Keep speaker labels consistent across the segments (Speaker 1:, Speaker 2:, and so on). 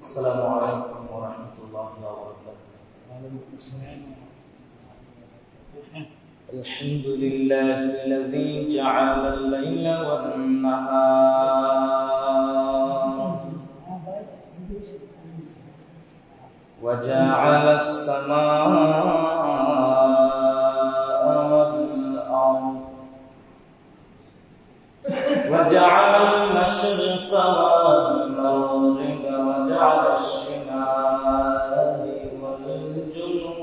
Speaker 1: السلام عليكم ورحمة الله وبركاته.
Speaker 2: وعليكم السلام.
Speaker 1: الحمد لله الذي جعل الليل والنهار وجعل السماء والأرض وجعل المشرق والمغرب وجعل الشمال والجنوب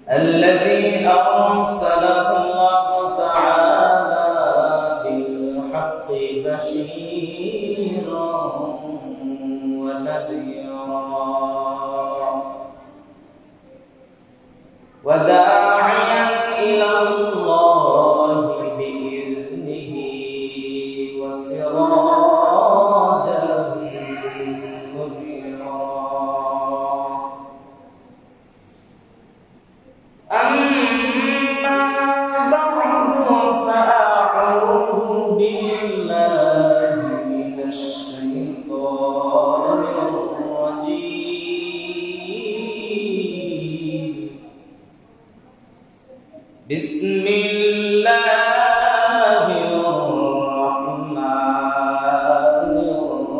Speaker 1: الذي أرسله الله تعالى بالحق بشيرا ونذيرا وداعيا إلى الله بإذنه وسراجا منيرا. أما بعد فأعوذ بالله من الشيطان الرجيم. بسم الله الرحمن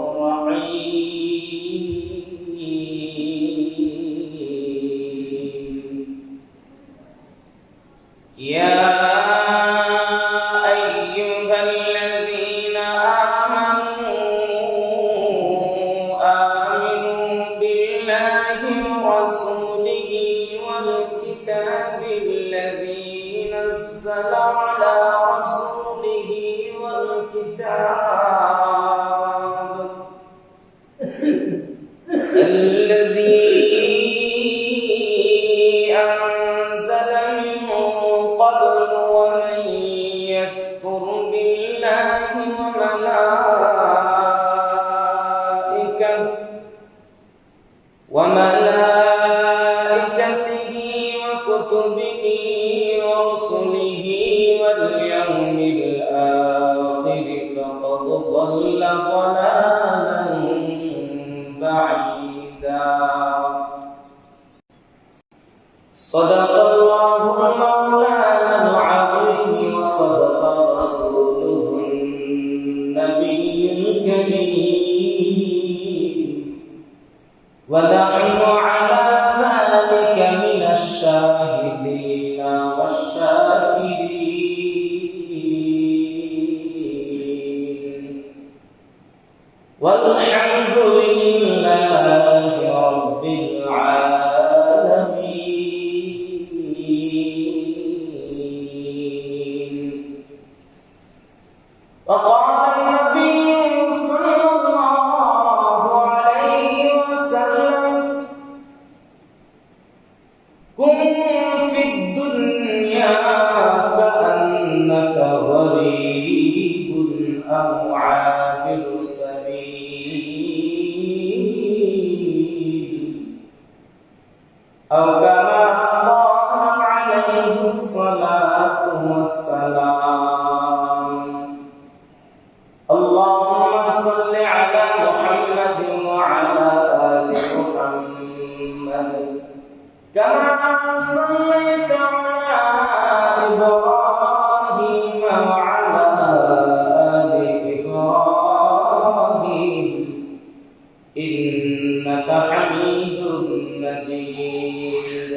Speaker 1: الرحيم. يا أيها الذين آمنوا بالله ورسوله والكتاب الذي نزل على رسوله والكتاب الذي أنزل من قبل ومن يكفر بالله وملائكته وكتبه ورسله واليوم الآخر فقد ضل ضلالا بعيدا. صدق الله مولانا العظيم وصدق رسوله النبي الكريم ونحن على ذلك من الشاهدين والشاكرين والحمد لله رب العالمين. وقال النبي صلى الله عليه وسلم كن في الدنيا كأنك غريب أو عابر سبيل أو كما قال عليه الصلاة والسلام. اللهم صل على محمد وعلى آل محمد كما صليت على إبراهيم وعلى آل إبراهيم إنك حميد مجيد.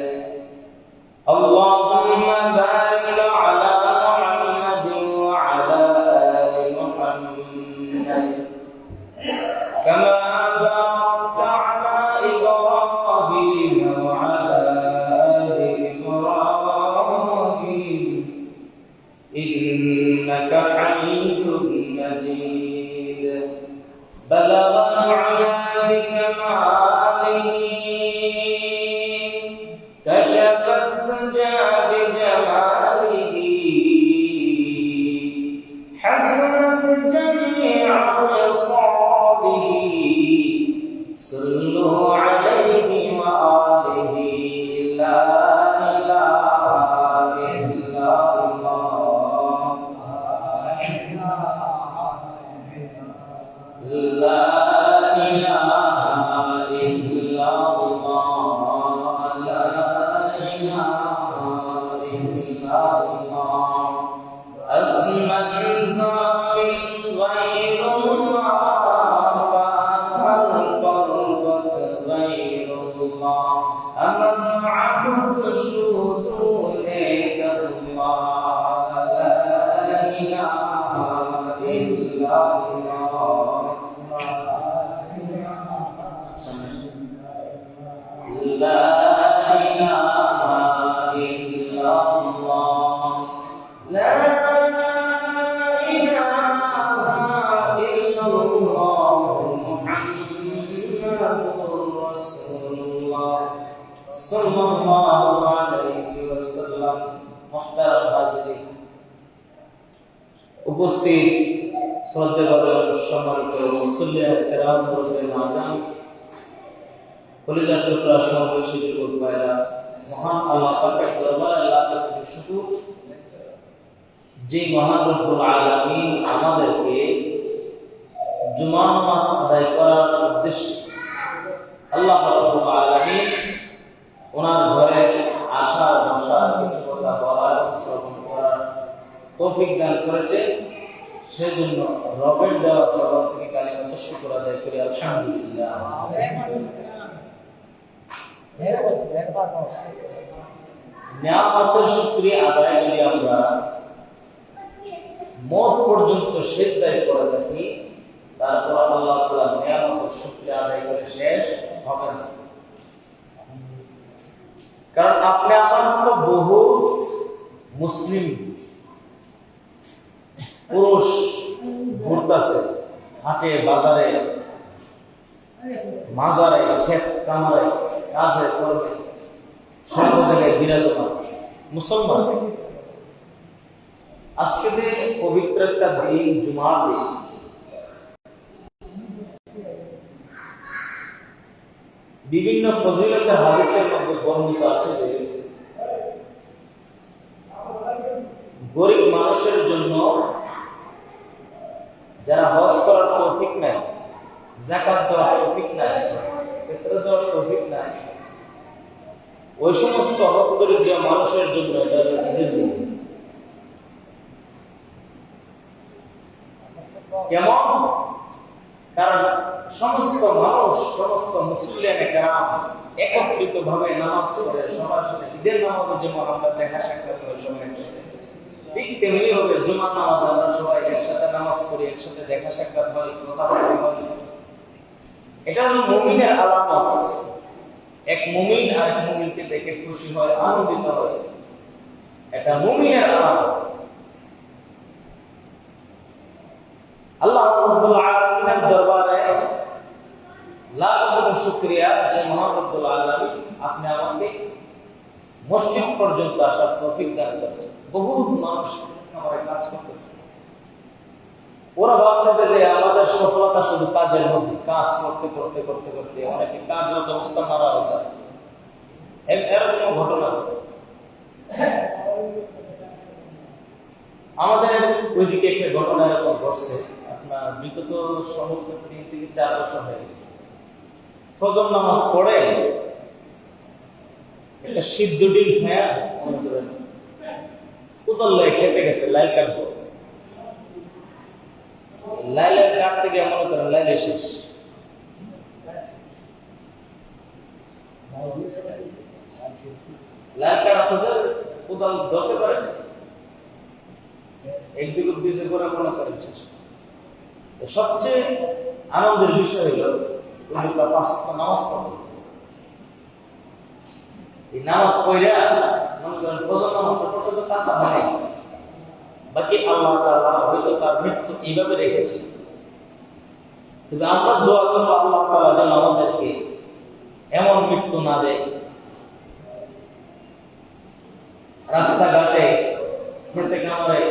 Speaker 1: اللهم بارك على محمد وعلى آل محمد كما باركت على إبراهيم وعلى آل إبراهيم إنك حميد مجيد. بلغ العلا بكماله كشف الدجى بجماله حسنت جميع خصاله صلوا عليه وآله لا إله إلا الله الله أسمى زائل غير الله فأثر قربت غير الله أمن عبد شذوذك الله لا إله إلا الله لا إله إلا الله لا إله إلا الله محمد رسول الله صلى الله عليه وسلم محترم হাজিরিন উপস্থিত শ্রদ্ধেয়ভাজন সম্মানিত মুসল্লিয়ান কেরাম মুরব্বিয়ান আযাম কলিজার টুকরা সমাবেশী যুবক ভাইরা মহান আল্লাহ পাকের দরবারে আল্লাহ তাআলার শুকর যে মহান রব্বুল আলামিন আমাদেরকে জুমা নামাজ আদায় করার উদ্দেশ্যে আল্লাহ রাব্বুল আলামিন ওনার ঘরে আসার বসার কিছু কথা বলার শ্রবণ করার তৌফিক দান করেছে সেজন্য রবের দেওয়া সওয়াব থেকে কালিমাত শুকর আদায় করি আলহামদুলিল্লাহ। নিয়ামতের শুকরিয়া আদায় যদি আমরা মওত পর্যন্ত সিজদায় করে থাকি তারপর আল্লাহ তাআলা নিয়ামতের শুকরিয়া আদায় করে শেষ হবে না। কারণ আপনি আমার মতো বহু মুসলিম পুরুষ ঘুরতেছে হাটে বাজারে মাজারে ক্ষেত কামারে কাজে করবে সব জায়গায় বিরাজমান মুসলমান। আজকে দিন পবিত্র একটা দিন জুমার দিন, বিভিন্ন ফজিলতের হাদিসের মধ্যে বর্ণিত আছে যে গরিব মানুষের জন্য যারা হজ করার তৌফিক নাই, যাকাত দেওয়ার তৌফিক নাই, ফিতরা দেওয়ার তৌফিক নাই, ওই সমস্ত হকদরিদ্র মানুষের জন্য এটা ঈদের দিন। কেমন? কারণ সমস্ত মানুষ, সমস্ত মুসলিম কেরাম একত্রিত ভাবে নামাজ পড়ে সবার সাথে ঈদের নামাজে যেমন আমরা দেখা সাক্ষাৎ হয় সবাই একসাথে, ঠিক তেমনি হবে জুমার নামাজ আমরা সবাই একসাথে নামাজ পড়ি, একসাথে দেখা সাক্ষাৎ হয়, কথাবার্তা হয়। এটা হলো মুমিনের আলামত। এক মুমিন আর এক মুমিনকে দেখে খুশি হয়, আনন্দিত হয়, এটা মুমিনের আলামত। আল্লাহ রাব্বুল আলামিনের দরবারে লাখ লাখ শুকরিয়া যে মহান রব্বুল আলামিন আপনি আমাকে মসজিদ পর্যন্ত আসার তৌফিক দান করেছেন। বহুত মানুষ আমার কাজ করতেছে, ওরা ভাবতেছে যে আমাদের সফলতা শুধু কাজের মধ্যে, কাজ করতে করতে করতে করতে অনেকে কাজরত অবস্থা মারা যায়। এরকম ঘটনা আমাদের ওইদিকে একটা ঘটনা এরকম ঘটছে। আপনার বিগত সমস্ত 3 থেকে 4 বছর হয়ে গেছে। ফজর নামাজ পড়ে একটা সিদ্ধ ডিম খায়া মনে করেন উদল্লায় খেতে গেছে, লাইল কাটবো, লাইলের কাটতে গিয়ে মনে করেন লাইলে শেষ। লাইল কাটা খোঁজে উদল ধরতে পারেন, একদিকে দিয়েছে করে মনে করেন শেষ। সবচেয়ে আনন্দের বিষয় হলো ওই 5 ওয়াক্ত নামাজ পড়ে। এই নামাজ পড়া মনে করেন ফজর নামাজটা পড়তে তো কাঁচা হয়, বাকি আল্লাহ তাআলা হয়তো তার মৃত্যু এইভাবে রেখেছে। তবে আমরা দোয়া করবো আল্লাহ তাআলা যেন আমাদেরকে এমন মৃত্যু না দেয়, রাস্তাঘাটে খেতে কামড়ে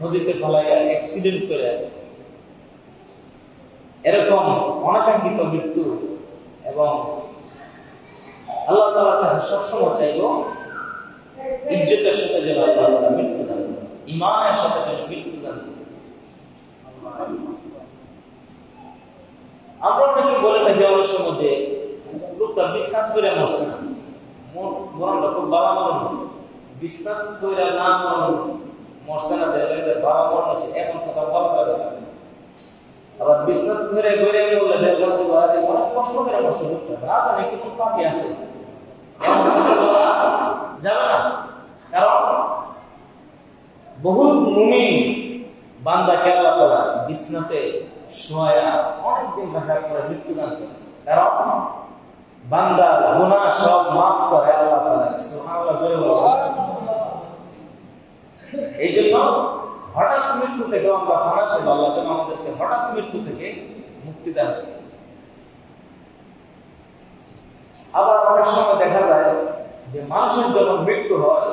Speaker 1: নদীতে ফেলাইয়া অ্যাক্সিডেন্ট করে এরকম অনাকাঙ্ক্ষিত মৃত্যু। এবং আল্লাহ তাআলার কাছে সবসময় চাইব ইজ্জতের সাথে যেন আল্লাহ তাআলা মৃত্যু দেন, ঈমানের সাথে যেন মৃত্যু দেন। আমরা অনেকে বলে থাকি অনেক সময় যে লোকটা বিস্তার করে মরছে না, মরণটা খুব বালা মরণ হচ্ছে, বিছনাত কইরা না মরছে না দেখলে বাবা মরছে এমন কথা বলা যাবে না। আবার বিছনাত করে গড়ে বললে দেখলাম তো অনেক কষ্ট করে মরছে লোকটা, না জানে কি কোন পাপি আছে, এমন কথা বলা যাবে না। কারণ বহু মুমিন বান্দাকে আল্লাহ তাআলা বিছনাতে শোয়া অনেকদিন রাখার পরে মৃত্যুদান করে, কারণ বান্দার গুনাহ সব মাফ করে আল্লাহ তাআলা। সুবহানাল্লাহ জোরে বলুন। এই জন্য হঠাৎ মৃত্যু থেকে আমরা ফানাসে আল্লাহ যেন আমাদেরকে হঠাৎ মৃত্যু থেকে মুক্তি দান করে। আবার অনেক সময় দেখা যায় যে মানুষের যখন মৃত্যু হয়,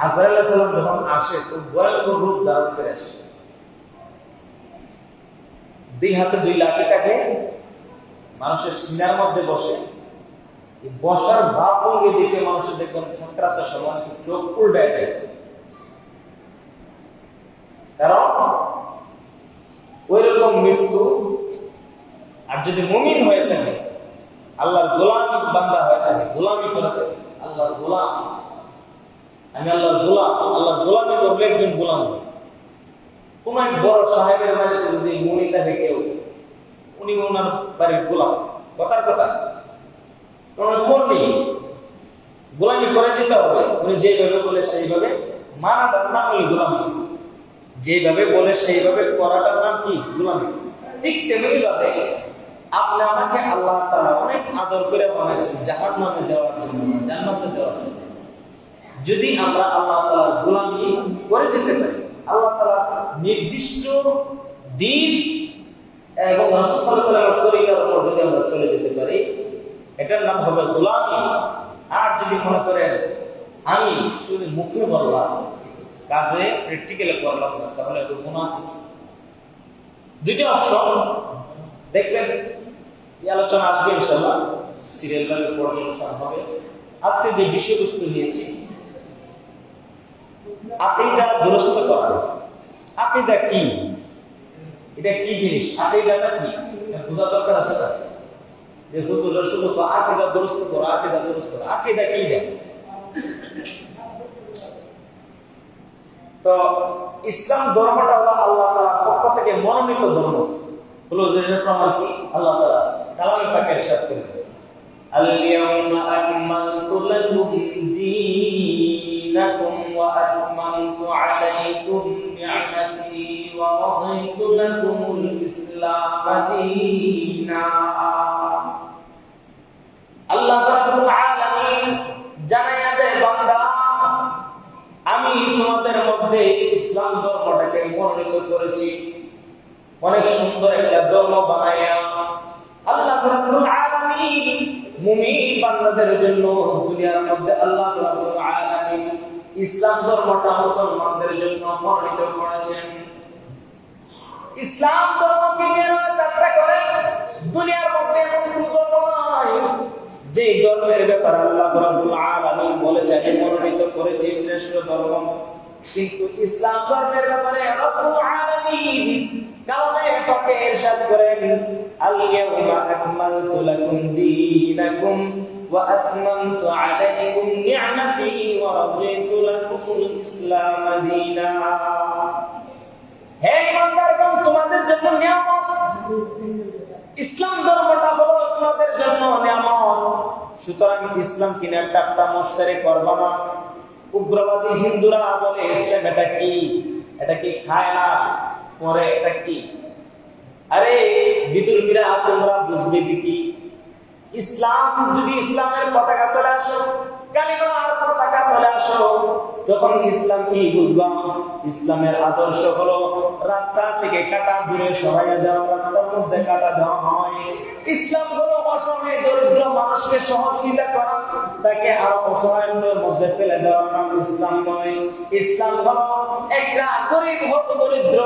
Speaker 1: আজরাইল আলাইহিস সালাম যখন আসে তো ভয়ঙ্কর রূপ ধারণ করে আসে। দুই হাতে দুই লাঠিটাকে মানুষের সিনার মধ্যে বসে, বসার ভাব ভঙ্গি দেখে মানুষের দেখবেন সাকরাতের সময় চোখ উল্টায় যায়। কারণ ওই রকম মৃত্যু। আর যদি মুমিন হয়ে থাকে, আল্লাহর গোলাম বান্দা হয়ে থাকে, গোলামি করে থাকে, আল্লাহর গোলাম, আমি আল্লাহর গোলাম, আল্লাহর গোলামি করলে একজন গোলাম হয়। কোন এক বড় সাহেবের বাড়িতে যদি মুনি থাকে কেউ, উনি ওনার বাড়ির গোলাম, কথার কথা কর্মী, গোলামি করে যেতে হবে। উনি যেভাবে বলে সেইভাবে মানাটার নাম হলো গোলামি, যেভাবে বলে সেইভাবে করাটার নাম কি? গোলামি। ঠিক তেমনি ভাবে আপনি আমাকে আল্লাহ তাআলা অনেক আদর করে বানাইছেন জাহান্নামে যাওয়ার জন্য, জান্নাতে যাওয়ার জন্য। যদি আমরা আল্লাহ তাআলার গোলামি করে যেতে পারি, আল্লাহ তাআলা নির্দিষ্ট দিন এবং রাসূল সাল্লাল্লাহু আলাইহি ওয়াসাল্লামের তরিকার উপর যদি আমরা চলে যেতে পারি, এটার নাম হবে গোলামি। আর যদি মনে করেন আমি শুধু মুখে বললাম, কাজে প্র্যাকটিক্যালি করলাম না, তাহলে এটা মুনাফিক। দুইটা অপশন দেখবেন, এই আলোচনা আসবে ইনশাআল্লাহ, সিরিয়াল ভাবে পর্যালোচনা হবে। আজকে যে বিষয়বস্তু নিয়েছি, আকীদা দুরস্ত করা। আকীদা কি? এটা কি জিনিস? আকীদাটা কি বোঝা দরকার আছে না? যে হুজুর শুধু আকীদা দুরস্ত করো, আকীদা দুরস্ত করো, আকীদা কি? তো ইসলাম ধর্মটা হলো আল্লাহ তাআলার পক্ষ থেকে মনোনীত ধর্ম। হলো যে প্রমাণ কি? আল্লাহ তাআলা কালামে পাকে ইরশাদ করেন, আল-ইয়াউমা আকমালতু লাকুম দীনাকুম ওয়া আতমামতু আলাইকুম নি'মাতি ওয়া রাদিতু লাকুমুল ইসলাম দীনা। আল্লাহ রাব্বুল আলামিন জানায়া দেয়, বান্দা আমি তোমাদের মধ্যে ইসলাম ধর্মটাকে মনোনীত করেছি, অনেক সুন্দর একটা ধর্ম বানায়া আল্লাহ রাব্বুল আলামিন মুমিন বান্দাদের জন্য দুনিয়ার মধ্যে আল্লাহ রাব্বুল আলামিন ইসলাম ধর্মটা মুসলমানদের জন্য মনোনীত করেছেন। ইসলাম ধর্মকে নিয়ে ব্যাখ্যা করে দুনিয়ার মধ্যে এমন কোন ধর্ম নাই যে ধর্মের ব্যাপারে আল্লাহ রাব্বুল আলামিন বলেছেন মনোনীত করেছি শ্রেষ্ঠ ধর্ম। কিন্তু ইসলাম ধর্মের ব্যাপারে রব্বুল আলামিন কালামে পাকে ইরশাদ করেন, আল-ইয়াউমা আকমালতু লাকুম দীনাকুম ওয়া আতমামতু আলাইকুম নি'মাতি ওয়া রাদিতু লাকুমুল ইসলাম দীনা। হে ইমানদারগণ, তোমাদের জন্য নিয়ামত, ইসলাম ধর্মটা হলো তোমাদের জন্য নিয়ামত। সুতরাং ইসলাম কিনা টাট্টা মশকরি করবা না। উগ্রবাদী হিন্দুরা বলে ইসলাম এটা কি? এটা কি খায় না পরে? এটা কি? আরে বিদুর্মীরা, তোমরা বুঝবে কি? ইসলাম যদি ইসলামের পতাকা তলে আসো, কালিমার পতাকা তলে আসো, তখন ইসলাম কি বুঝবা? ইসলামের আদর্শ হলো রাস্তা থেকে কাটা দূরে সরাইয়া দেওয়া, রাস্তার মধ্যে কাটা দেওয়া হয়। ইসলাম হলো অসহায় দরিদ্র মানুষকে সহযোগিতা করা, তাকে আরো অসহায়ের মধ্যে ফেলে দেওয়ার নাম ইসলাম নয়। ইসলাম হলো একটা গরিব দরিদ্র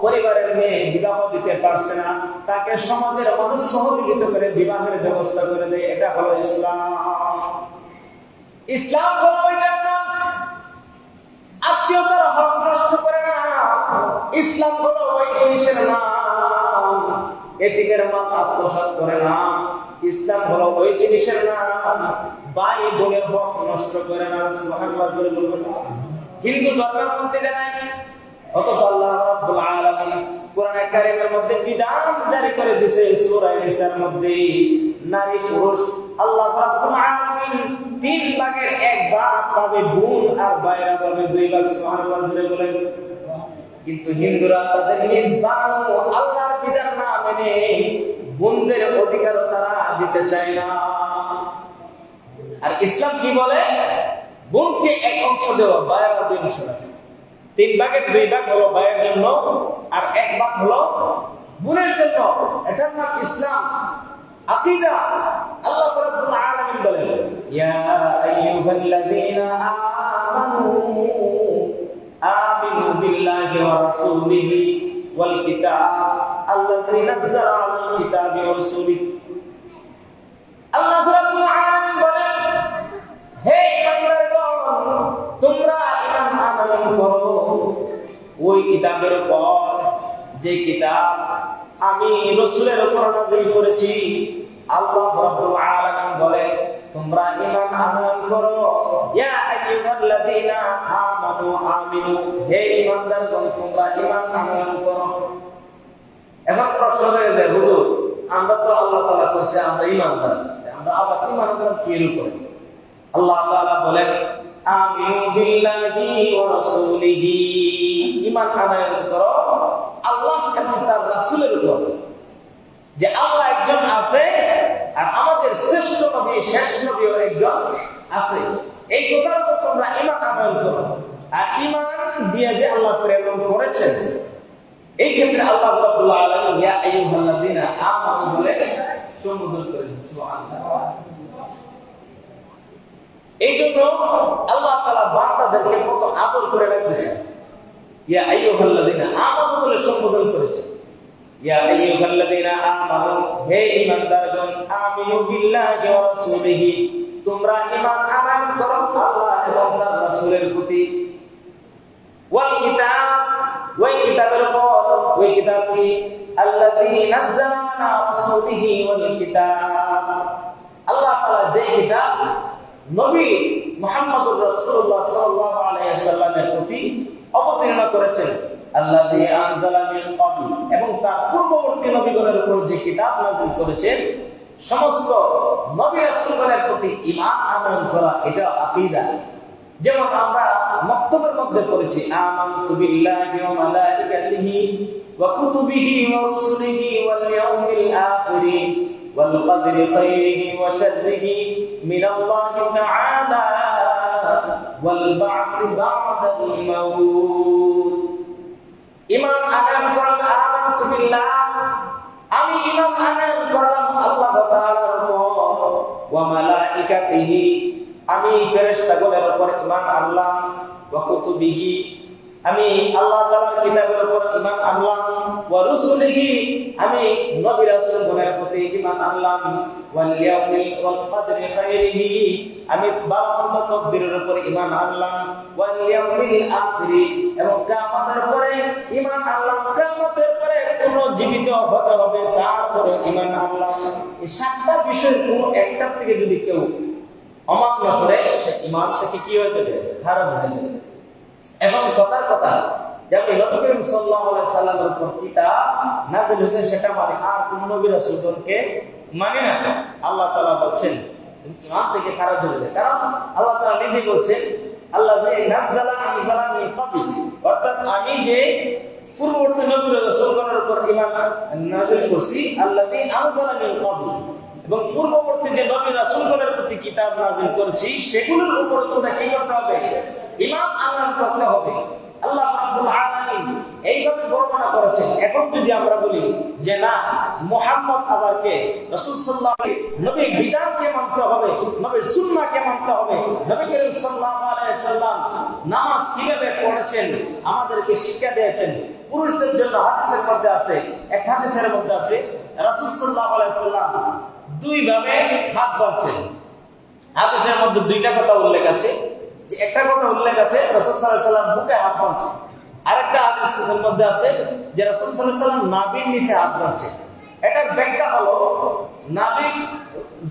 Speaker 1: পরিবারের মেয়ে বিবাহ দিতে পারছে না, তাকে সমাজের মানুষ সহযোগিতা করে বিবাহের ব্যবস্থা করে দেয়, এটা হলো ইসলাম। ইসলাম হলো ওইটার নাম আত্মীয়তার হক নষ্ট করে না। ইসলাম হলো ওই জিনিসের নাম এতিকের মাল আত্মসাৎ করে না। ইসলাম হলো ওই জিনিসের নাম ভাই বোনের হক নষ্ট করে না। সুবহানাল্লাহ জোরে বলবেন। হিন্দু ধর্মের মধ্যে নাই, অথচ আল্লাহ রাব্বুল আলামিন কোরআন কারীমের মধ্যে বিধান জারি করে দিয়েছে সূরা নিসার মধ্যে নারী পুরুষ আল্লাহ রাব্বুল আলামিন 3 ভাগের 1 ভাগ পাবে বোন আর ভাইরা পাবে 2 ভাগ। সুবহানাল্লাহ জোরে বলেন। কিন্তু হিন্দুরা তাদের নিজ বানানো আল্লাহর বিধান না মেনে বোনদের অধিকার তারা দিতে চায় না। আর ইসলাম কি বলে? বোনকে 1 অংশ দেওয়া, ভাইয়েরা 2 অংশ রাখে। 3 ভাগের 2 ভাগ হলো ভাইয়ের জন্য আর 1 ভাগ হলো বোনের জন্য। এটার নাম ইসলাম, আকীদা। আল্লাহ রাব্বুল আলামিন বলেন, ইয়া আইয়ুহাল্লাযীনা আমানু আমিনু বিল্লাহি ওয়া রাসূলিহি ওয়াল কিতাব আল্লাযী নাযালা আলাল কিতাবি ওয়া রাসূলিহি। আল্লাহ রাব্বুল আলামিন বলেন, হে ইমানদারগণ, তোমরা ঈমান আনয়ন করো ওই কিতাবের উপর যে কিতাব আমি রাসূলের উপর নাযিল করেছি। আল্লাহ রাব্বুল আলামিন বলে, তোমরা ঈমান আনয়ন করো। ইয়া আইয়ুহাল্লাযীনা আমানু আমিনু, হে ঈমানদারগণ, তোমরা ঈমান আনয়ন করো। এখন প্রশ্ন হয়ে যায়, হুজুর আমরা তো আল্লাহ তাআলা কইছে আমরা ঈমানদার, আমরা আবার ঈমান আনয়ন কি করে? আল্লাহ তাআলা বলেন, আমিনু বিল্লাহি ওয়া রাসূলিহি, ঈমান আনয়ন করো আল্লাহ এবং তার রাসূলের উপর, যে আল্লাহ একজন আছে আর আমাদের শ্রেষ্ঠ নবী শেষ নবীও একজন আছে। এই কথার উপর তোমরা ঈমান আনয়ন করো। আর ঈমান দিয়ে যে আল্লাহ প্রেরণ করেছেন, এই ক্ষেত্রে আল্লাহ রাব্বুল আলামিন ইয়া আইয়ুহাল্লাযীনা আমানু বলে সম্বোধন করেছেন। সুবহানাল্লাহ। এই জন্য আল্লাহ তাআলা বান্দাদেরকে কত আদর করে রাখতেছেন, ইয়া আইয়ুহাল্লাযীনা আমানু বলে সম্বোধন করেছেন। ইয়া আইয়ুহাল্লাযীনা আমানু, হে ঈমানদারগণ, আমিনু বিল্লাহি ওয়া রাসূলিহি, তোমরা ঈমান আনয়ন করো আল্লাহ এবং তার রাসূলের প্রতি। ওয়াল কিতাব, ওই কিতাবের উপর, ওই কিতাব কি? আল্লাযী নাযালা আলা রাসূলিহি ওয়াল কিতাব, আল্লাহ তাআলা যে কিতাব নবী মুহাম্মদুর রাসূলুল্লাহ সাল্লাল্লাহু আলাইহি ওয়াসাল্লামের প্রতি অবতীর্ণ করেছেন। আল্লাযী আনজালা মিন ক্বাবল, এবং তার পূর্ববর্তী নবীগণের উপর যে কিতাব নাযিল করেছেন, সমস্ত নবী রাসূলগণের প্রতি ঈমান আনয়ন করা, এটা আকীদা। যেমন আমরা মক্তবের মধ্যে পড়েছি, আমানতু বিল্লাহি ওয়া মালাইকাতিহি ওয়া কুতুবিহি ওয়া রুসুলিহি ওয়াল ইয়াউমিল আখির ওয়াল কদরি খাইরিহি ওয়া শাররিহি মিনাল্লাহি তাআলা ওয়াল বা'সি বা'দাল মাউত। ঈমান আনয়ন করলাম আমানতু বিল্লাহ, আমি ঈমান আনয়ন করলাম আল্লাহ তাআলার উপর, ওয়া মালাইকাতিহি, আমি ফেরেশতাগণের উপর ঈমান আনলাম, ওয়া কুতুবিহি, আমি আল্লাহ তাআলার কিতাবের উপর ঈমান আনলাম, ওয়া রুসুলিহি, আমি নবী রাসূলগণের প্রতি ঈমান আনলাম, ওয়াল ইয়াউমিল ওয়াল কদরি খাইরিহি, আমি বারমন্দ তকদীরের উপর ঈমান আনলাম, ওয়াল ইয়াউমিল আখির, এবং কিয়ামতের পরে ঈমান আনলাম, কিয়ামতের পরে কোন জীবিত হতে হবে তারপর ঈমান আনলাম। এই 7টা বিষয়ের কোন একটার থেকে যদি কেউ অমান্য করে, সে ঈমান থেকে কি হয়ে যাবে? খারিজ হয়ে যাবে। এবং কথার কথা, যেমন নবী করিম সাল্লাল্লাহু আলাইহি সাল্লামের উপর কিতাব নাযিল হয়েছে সেটা মানে আর কোন নবী রাসূলগণকে মানে না, আল্লাহ তাআলা বলছেন তুমি ঈমান থেকে খারিজ হয়ে যাবে। কারণ আল্লাহ তাআলা নিজে বলছেন, আল্লাযী নাযালা আনজালা মিন ক্বাবল, অর্থাৎ আমি যে পূর্ববর্তী নবী রাসূলগণের উপর ঈমান নাযিল করছি, আল্লাযী আনজালা মিন ক্বাবল, এবং পূর্ববর্তী যে নবী রাসূলগণের প্রতি কিতাব নাযিল করেছি সেগুলোর উপর তোমরা কি করতে হবে? ঈমান আনয়ন করতে হবে। আল্লাহ রাব্বুল আলামিন এইভাবে বর্ণনা করেছেন। এখন যদি আমরা বলি যে না, মুহাম্মদ আবার কে? রাসূল সাল্লাল্লাহু আলাইহি নবীর বিধানকে মানতে হবে, নবীর সুন্নাহকে মানতে হবে। নবী করিম সাল্লাল্লাহু আলাইহি সাল্লাম নামাজ কিভাবে পড়েছেন আমাদেরকে শিক্ষা দিয়েছেন। পুরুষদের জন্য হাদিসের মধ্যে আছে, এক হাদিসের মধ্যে আছে রাসূল সাল্লাল্লাহু আলাইহি সাল্লাম 2 ভাবে হাত বাঁধছেন। হাদিসের মধ্যে 2টা কথা উল্লেখ আছে, যে একটা কথা উল্লেখ আছে রাসূল সাল্লাল্লাহু আলাইহি সাল্লাম বুকে হাত বাঁধছেন, আরেকটা হাদিসের মধ্যে আছে যে রাসূল সাল্লাল্লাহু আলাইহি সাল্লাম নাভির নিচে হাত বাঁধছেন। এটার ব্যাখ্যা হলো নাভির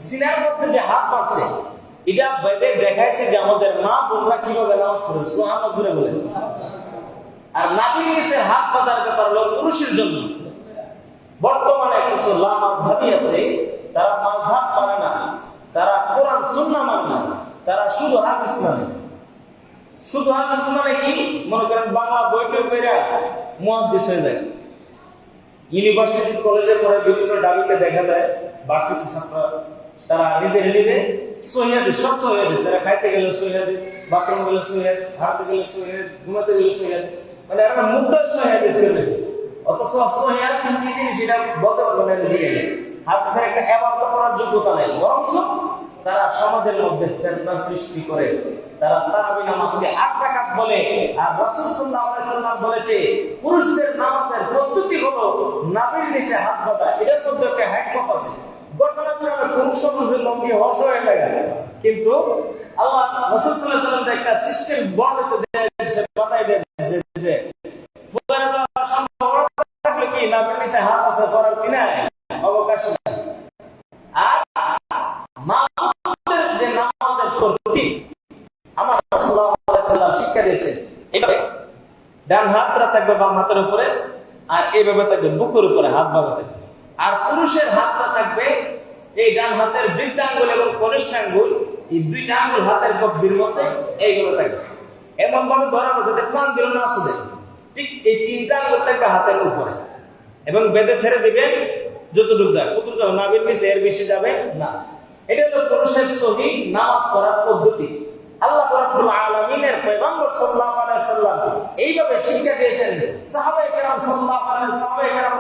Speaker 1: সিনার মধ্যে যে হাত বাঁধছে এটা বেদে দেখাইছে যে আমাদের মা বোনরা কিভাবে নামাজ পড়ে, সুবহানাল্লাহ জোরে বলেন। আর নাভির নিচে হাত বাঁধার ব্যাপার হলো পুরুষের জন্য। বর্তমানে কিছু লামাযহাবী আছে, তারা মাযহাব মানে না, তারা কোরআন সুন্নাহ মানে না, তারা শুধু হাদিস মানে। শুধু হাদিস মানে কি, মনে করেন বাংলা বইতে ফেরা মুহাদ্দিস হয়ে যায়। ইউনিভার্সিটি কলেজে পড়ে বিভিন্ন দাবিতে দেখা যায় ভার্সিটি ছাত্র তারা নিজে সহিহ হাদিস, সব সহিহ হাদিস, এরা খাইতে গেলে সহিহ হাদিস, বাথরুম গেলে সহিহ হাদিস, হাঁটতে গেলে সহিহ হাদিস, ঘুমাতে গেলে সহিহ হাদিস, মানে এরা মুখটা সহিহ হাদিস করেছে। অথচ সহিহ হাদিস কি জিনিস সেটা বলতে পারবে না নিজে গেলে। হাদিসের একটা ইবাদত করার যোগ্যতা নাই, বরং তারা সমাজের মধ্যে ফিতনা সৃষ্টি করে। তারা তারাবি নামাজকে 8 রাকাত বলে, আর রাসূল সাল্লাল্লাহু আলাইহি সাল্লাম বলেছে পুরুষদের নামাজের পদ্ধতি হলো নাভির নিচে হাত বাঁধা। এর মধ্যে একটা হিকমত আছে। ঘটনাক্রমে কোন সমাজের লঙ্গি হস হয়ে লাগে, কিন্তু আল্লাহ রাসূল সাল্লাল্লাহু আলাইহি সাল্লাম একটা সিস্টেম বর্ণিত দিয়েছে, বাতাই দিয়েছে যে ফুকারা যাওয়ার সম্ভাবনা থাকলে কি নাভির নিচে হাত আছে করার কি নাই, অবকাশ নাই। আর মা'দের যে নামাজের পদ্ধতি আমার রাসূলুল্লাহ সাল্লাল্লাহু আলাইহি সাল্লাম শিক্ষা দিয়েছেন, এইভাবে ডান হাতটা থাকবে বাম হাতের উপরে, আর এইভাবে থাকবে বুকের উপরে হাত বাঁধা থাকবে। আর পুরুষের হাতটা থাকবে এই ডান হাতের বৃদ্ধাঙ্গুল এবং কনিষ্ঠ আঙ্গুল, এই দুইটা আঙ্গুল হাতের কবজির মধ্যে এইভাবে থাকবে, এমন ভাবে ধরানো যাতে প্রাণ দিল না আসে। ঠিক এই 3টা আঙ্গুল থাকবে হাতের উপরে, এবং বেঁধে ছেড়ে দিবেন যতটুকু যায়, কতটুকু যাবে, নাভির নিচে এর বেশি যাবে না। এটা হলো পুরুষের সহি নামাজ পড়ার পদ্ধতি। আল্লাহ রাব্বুল আলামিনের পয়গম্বর সাল্লাল্লাহু আলাইহি সাল্লাম এইভাবে শিক্ষা দিয়েছেন। সাহাবায়ে কেরাম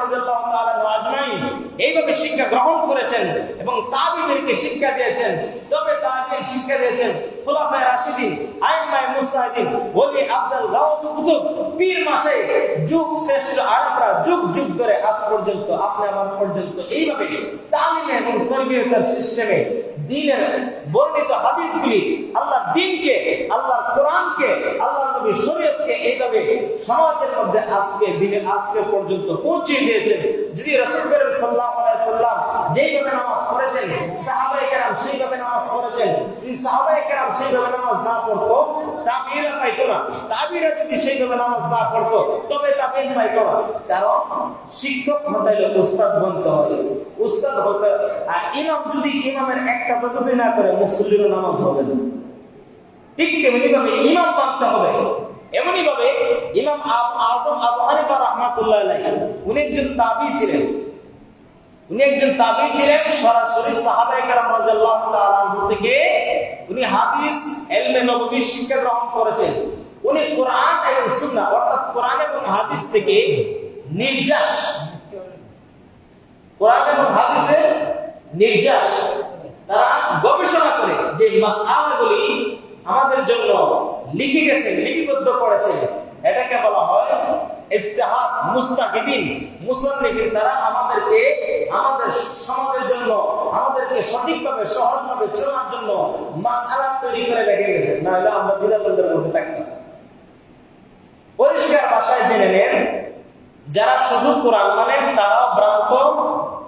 Speaker 1: রাদিয়াল্লাহু তাআলা আজমাইন এইভাবে শিক্ষা গ্রহণ করেছেন এবং তাবিঈদেরকে শিক্ষা দিয়েছেন। তবে তাবিঈন শিক্ষা দিয়েছেন খুলাফায়ে রাশিদিন, আইম্মায়ে মুজতাহিদিন, ওলি আব্দুল গাউস কুতুব, পীর মাসে যুগ শ্রেষ্ঠ আলেমরা যুগ যুগ ধরে আজ পর্যন্ত আপনি আমার পর্যন্ত এইভাবে তালিমে এবং তারবিয়তের সিস্টেমে দ্বীনের বর্ণিত হাদিসগুলি, আল্লাহর দ্বীনকে, আল্লাহর কোরআনকে, আল্লাহর নবীর শরীয়তকে এইভাবে সমাজের মধ্যে আজকে দিনে আজকে পর্যন্ত পৌঁছে দিয়েছেন। যদি রাসূল করিম সাল্লাল্লাহু আলাইহি সাল্লাম যেইভাবে নামাজ পড়েছেন, সাহাবায়ে কেরাম সেইভাবে নামাজ পড়েছেন, যদি সাহাবায়ে কেরাম সেইভাবে নামাজ না পড়তো তাবিঈরা পাইতো না। তাবিঈরা যদি সেইভাবে নামাজ না পড়তো তবে তাবিঈন পাইতো না। কারণ শিক্ষক হতে হলে উস্তাদ বনতে হবে, উস্তাদ হতে। আর ইমাম যদি ইমামের একটা পদ্ধতি না করে মুসল্লিরও নামাজ হবে না। ঠিক তেমনি ভাবে ইমাম মানতে হবে। এমনি ভাবে ইমাম আযম আবু হানিফা রাহমাতুল্লাহ আলাইহি উনি একজন তাবিঈ ছিলেন। সরাসরি সাহাবায়ে কেরাম রাদিয়াল্লাহু তাআলা আনহু থেকে উনি হাদিস, ইলমে নববী শিক্ষা গ্রহণ করেছেন। উনি কোরআন এবং সুন্নাহ অর্থাৎ কোরআন এবং হাদিস থেকে নির্যাস, কোরআন এবং হাদিসের নির্যাস তারা গবেষণা করে যে মাসআলাগুলি আমাদের জন্য লিখে গেছেন, লিপিবদ্ধ করেছেন, এটাকে বলা হয় ইজতিহাদ। মুস্তাহিদিন, মুসান্নিফিন, তারা আমাদেরকে আমাদের সমাজের জন্য, আমাদেরকে সঠিকভাবে সহজভাবে চলার জন্য মাসআলা তৈরি করে রেখে গেছেন, না হলে আমরা দ্বিধাদ্বন্দ্বের মধ্যে থাকতাম। পরিষ্কার ভাষায় জেনে নেন, যারা শুধু কোরআন মানে তারাও ভ্রান্ত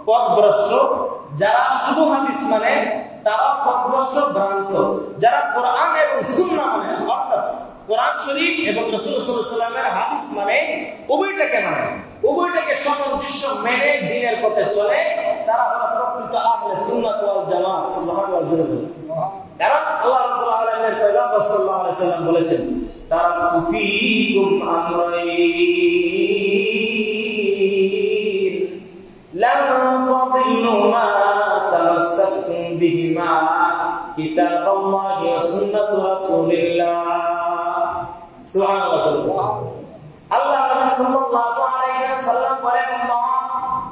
Speaker 1: পথভ্রষ্ট, যারা শুধু হাদিস মানে তারা পথভ্রষ্ট ভ্রান্ত। যারা কোরআন এবং সুন্নাহ মানে অর্থাৎ কোরআন শরীফ এবং রাসূল সাল্লাল্লাহু আলাইহি ওয়াসাল্লামের হাদিস মানে উভয়টাকে সামঞ্জস্য মেনে দ্বীনের পথে চলে, তারা হলো প্রকৃত আহলে সুন্নাত ওয়াল জামাত। সুবহানাল্লাহ। কারণ আল্লাহ রাব্বুল আলামিনের পয়গম্বর সাল্লাল্লাহু আলাইহি ওয়াসাল্লাম বলেছেন, তারাকতু ফীকুম আমরাইন লান তাদিল্লু মা তামাসসাকতুম বিহিমা কিতাবাল্লাহি ওয়া সুন্নাতু রাসূলিল্লাহ। সুবহানাল্লাহ। আল্লাহ নবী সাল্লাল্লাহু আলাইহি ওয়াসাল্লাম বলেন,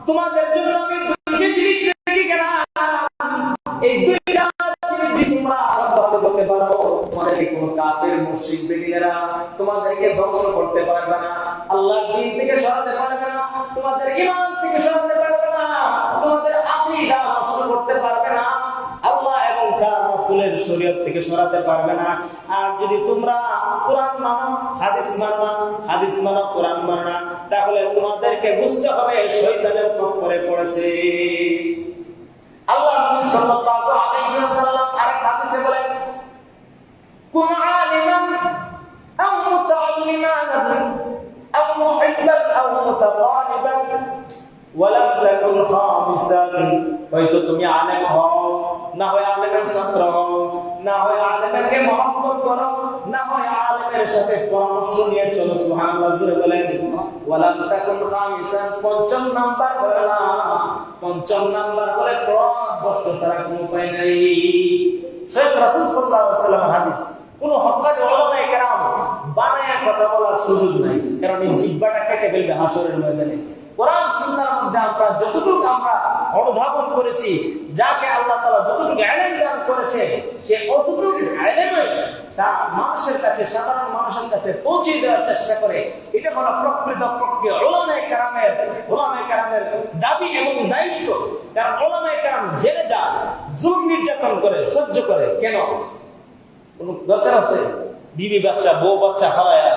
Speaker 1: তোমাদের জন্য আমি দুইটা জিনিস রেখে গেলাম, এই দুইটা জিনিস তোমরা সাবধান করতে পারো, তোমাদেরকে কোনো কাফের মুশরিক বেদিনেরা তোমাদেরকে ধ্বংস করতে পারবে না, আল্লাহর দ্বীন থেকে সরাতে পারবে না, তোমাদের ঈমান থেকে সরাতে পারবে না, তোমাদের আকীদা নষ্ট করতে পারবে না, আল্লাহ এবং তার রাসূলের শরীয়ত থেকে সরাতে পারবে না। আর যদি তোমরা কোরআন মানো, হাদিস মানো না, হাদিস মানো, কোরআন মানো না, তাহলে তোমাদেরকে বুঝতে হবে শয়তানের পক্ষে পড়েছে। আল্লাহ নবী সাল্লাল্লাহু আলাইহি ওয়াসাল্লাম আরেক হাদিসে বলেন, لماذا أو محبا أو متقاربا ولم تكن خامسا হয়তো তুমি আলেম হও না হয় আলেমের ছাত্র হও না হয় আলেমকে মহব্বত করো না হয় আলেমের সাথে পরামর্শ নিয়ে চলো সুবহানাল্লাহ জোরে বলেন ওয়ালাম তাকুন খামিসান পঞ্চম নাম্বার হলো না পঞ্চম নাম্বার হলে পথ ভ্রষ্ট ছাড়া কোনো উপায় নাই সৈয়দ রাসূল সাল্লাল্লাহু আলাইহি ওয়াসাল্লাম হাদিস কোন হক্কানি উলামায়ে কেরাম বানায়া কথা বলার সুযোগ নাই কারণ এই জিহ্বাটা কেটে ফেলবে হাসরের ময়দানে কোরআন সুন্নাহর মধ্যে আমরা যতটুকু আমরা অনুধাবন করেছি যাকে আল্লাহ তাআলা যতটুকু ইলম দান করেছে সে অতটুকু ইলমে তা মানুষের কাছে সাধারণ মানুষের কাছে পৌঁছে দেওয়ার চেষ্টা করে এটা হলো প্রকৃত উলামায়ে কেরামের দাবি এবং দায়িত্ব কারণ উলামায়ে কেরাম জেনে যা জুলুম নির্যাতন করে সহ্য করে কেন কোন দরকার আছে বিবি বাচ্চা বউ বাচ্চা হারায়া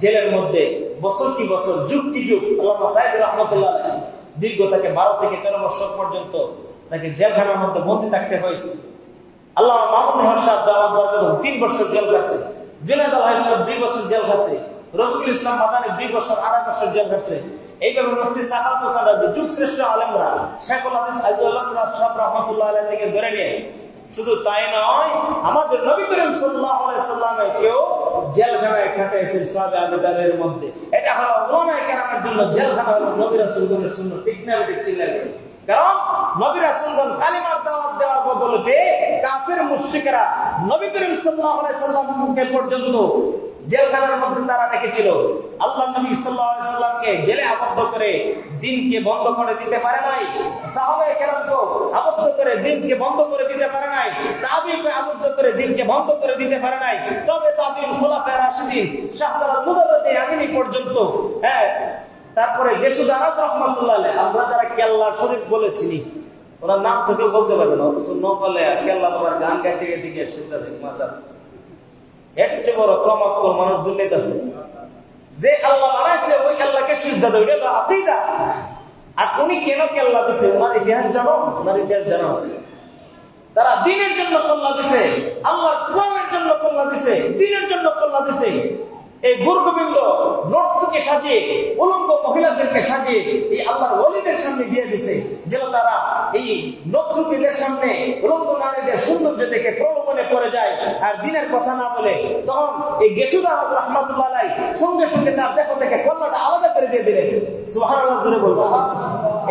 Speaker 1: জেলের মধ্যে বছর কি বছর যুগ কি যুগ আল্লামা সাইদ রাহমাতুল্লাহ আলাইহি দীর্ঘ থেকে 12 থেকে 13 বছর পর্যন্ত তাকে জেলখানার মধ্যে বন্দী থাকতে হয়েছে আল্লামা মামুন হরশাদ দাওয়াত বরকত 3 বছর জেল কাটছে জুনায়েদ আল হাইফ 2 বছর জেল কাটছে রফিকুল ইসলাম মাদানী 2 বছর 2.5 বছর জেল কাটছে এইভাবে মুফতি সাহাব হোসেন যুগ শ্রেষ্ঠ আলেমরা শেখুল হাদিস আইজুল্লাহ সাহেব রাহমাতুল্লাহ আলাইহি থেকে ধরে নিয়ে শুধু তাই নয় আমাদের নবী করিম সাল্লাল্লাহু আলাইহি সাল্লামের কেউ জেলখানায় কাটাইছেন সাহাবে আবেদারের মধ্যে এটা হলো উলামায়ে কেরামের জন্য জেলখানা হলো নবী রাসূলগণের সুন্নাত ঠিক না ঠিক ছিলেন কারণ নবী রাসূলগণ কালিমার দাওয়াত দেওয়ার বদলে কাফের মুশরিকরা নবী করিম সাল্লাল্লাহু আলাইহি সাল্লামকে পর্যন্ত জেলখানার মধ্যে তারা রেখেছিল আল্লাহ নবী সাল্লাল্লাহু আলাইহি সাল্লামকে জেলে আবদ্ধ করে দ্বীনকে বন্ধ করে দিতে পারে নাই সাহাবায়ে কেরামকে আবদ্ধ করে দ্বীনকে বন্ধ করে দিতে পারে নাই তাবিঈকে আবদ্ধ করে দ্বীনকে বন্ধ করে দিতে পারে নাই তবে তাবিঈন খুলাফায়ে রাশিদিন শাহজালাল মুজাদ্দিদ আমিনী পর্যন্ত তারপরে গেসুদানাত রাহমাতুল্লাহ আলাইহি আমরা যারা কেল্লা শরীফ বলেছিনি ওনার নাম থেকে বলতে পারবে না অথচ নকলে কেল্লা পড়ার গান গাইতে গাইতে গিয়ে সিজদা দেয় মাজার এর চেয়ে বড় কমাক্কল মানুষ দুনিয়াতে আছে যে আল্লাহ বানাইছে ওই আল্লাহকে সিজদা দেয় এটা আকীদা আর উনি কেন কেল্লা দিছে ওনার ইতিহাস জানো তারা দ্বীনের জন্য কল্লা দিছে আল্লাহর কোরআনের জন্য কল্লা দিছে দ্বীনের জন্য কল্লা দিছে এই বুর্গবিন্দ নর্তকে সাজিয়ে উলঙ্গ মহিলাদেরকে সাজিয়ে এই আল্লাহর ওলিদের সামনে দিয়ে দিছে যেন তারা এই নর্তকীদের সামনে উলঙ্গ নারীদের সৌন্দর্য দেখে প্রলোভনে পড়ে যায় আর দিনের কথা না বলে তখন এই গেসুদানাত রাহমাতুল্লাহ আলাইহি সঙ্গে সঙ্গে তার দেখো থেকে কল্লাটা আলাদা করে দিয়ে দিলেন সুবহানাল্লাহ জোরে বলবো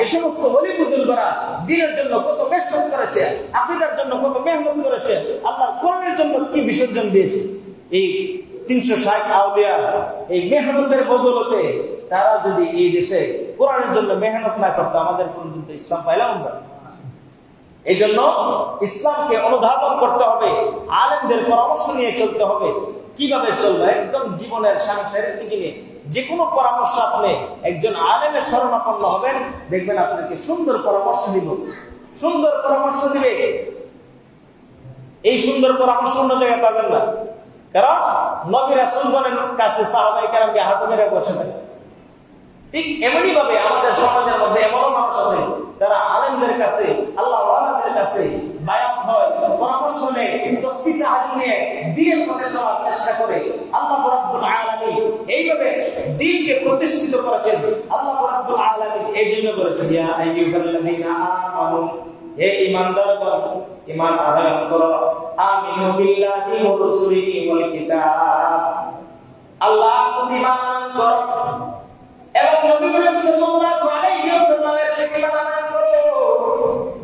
Speaker 1: এই সমস্ত ওলি বুজুর্গরা দ্বীনের জন্য কত মেহনত করেছে আকীদার জন্য কত মেহনত করেছে আল্লাহর কোরআনের জন্য কি বিসর্জন দিয়েছে এই 360 আউলিয়া এই মেহনতের বদলতে তারা যদি এই দেশে কোরআনের জন্য মেহনত না করতো আমাদের পর্যন্ত ইসলাম পাইলাম আমরা এই জন্য ইসলামকে অনুধাবন করতে হবে আলেমদের পরামর্শ নিয়ে চলতে হবে কিভাবে চলবে একদম জীবনের সংসারের দিকে নিয়ে যে কোনো পরামর্শ আপনি একজন আলেমের শরণাপন্ন হবেন দেখবেন আপনাকে সুন্দর পরামর্শ দিবে এই সুন্দর পরামর্শ অন্য জায়গায় পাবেন না কারণ নবী রাসূলগণের কাছে সাহাবায়ে কেরামকে হাঁটু মেরে বসে থাকে ঠিক এমনি ভাবে আমাদের সমাজের মধ্যে এমন মানুষ আছে যারা আলেমদের কাছে আল্লাহ ওয়ালাদের কাছে বায়াত হয় পরামর্শ নেয় তাসবিহ তাহলিল নিয়ে দ্বীনের পথে চলার চেষ্টা করে আল্লাহ রাব্বুল আলামিন এইভাবে দ্বীনকে প্রতিষ্ঠিত করেছেন আল্লাহ রাব্বুল আলামিন এই জন্য বলেছেন ইয়া আইয়ুহাল্লাযীনা আমানু হে ঈমানদারগণ ঈমান আনয়ন করো আমিনু বিল্লাহি ওয়া রাসূলিহি ওয়াল কিতাব আল্লাহ প্রতি ঈমান আনয়ন করো এবং নবী করিম সাল্লাল্লাহু আলাইহি ওয়াসাল্লামের প্রতি ঈমান আনয়ন করো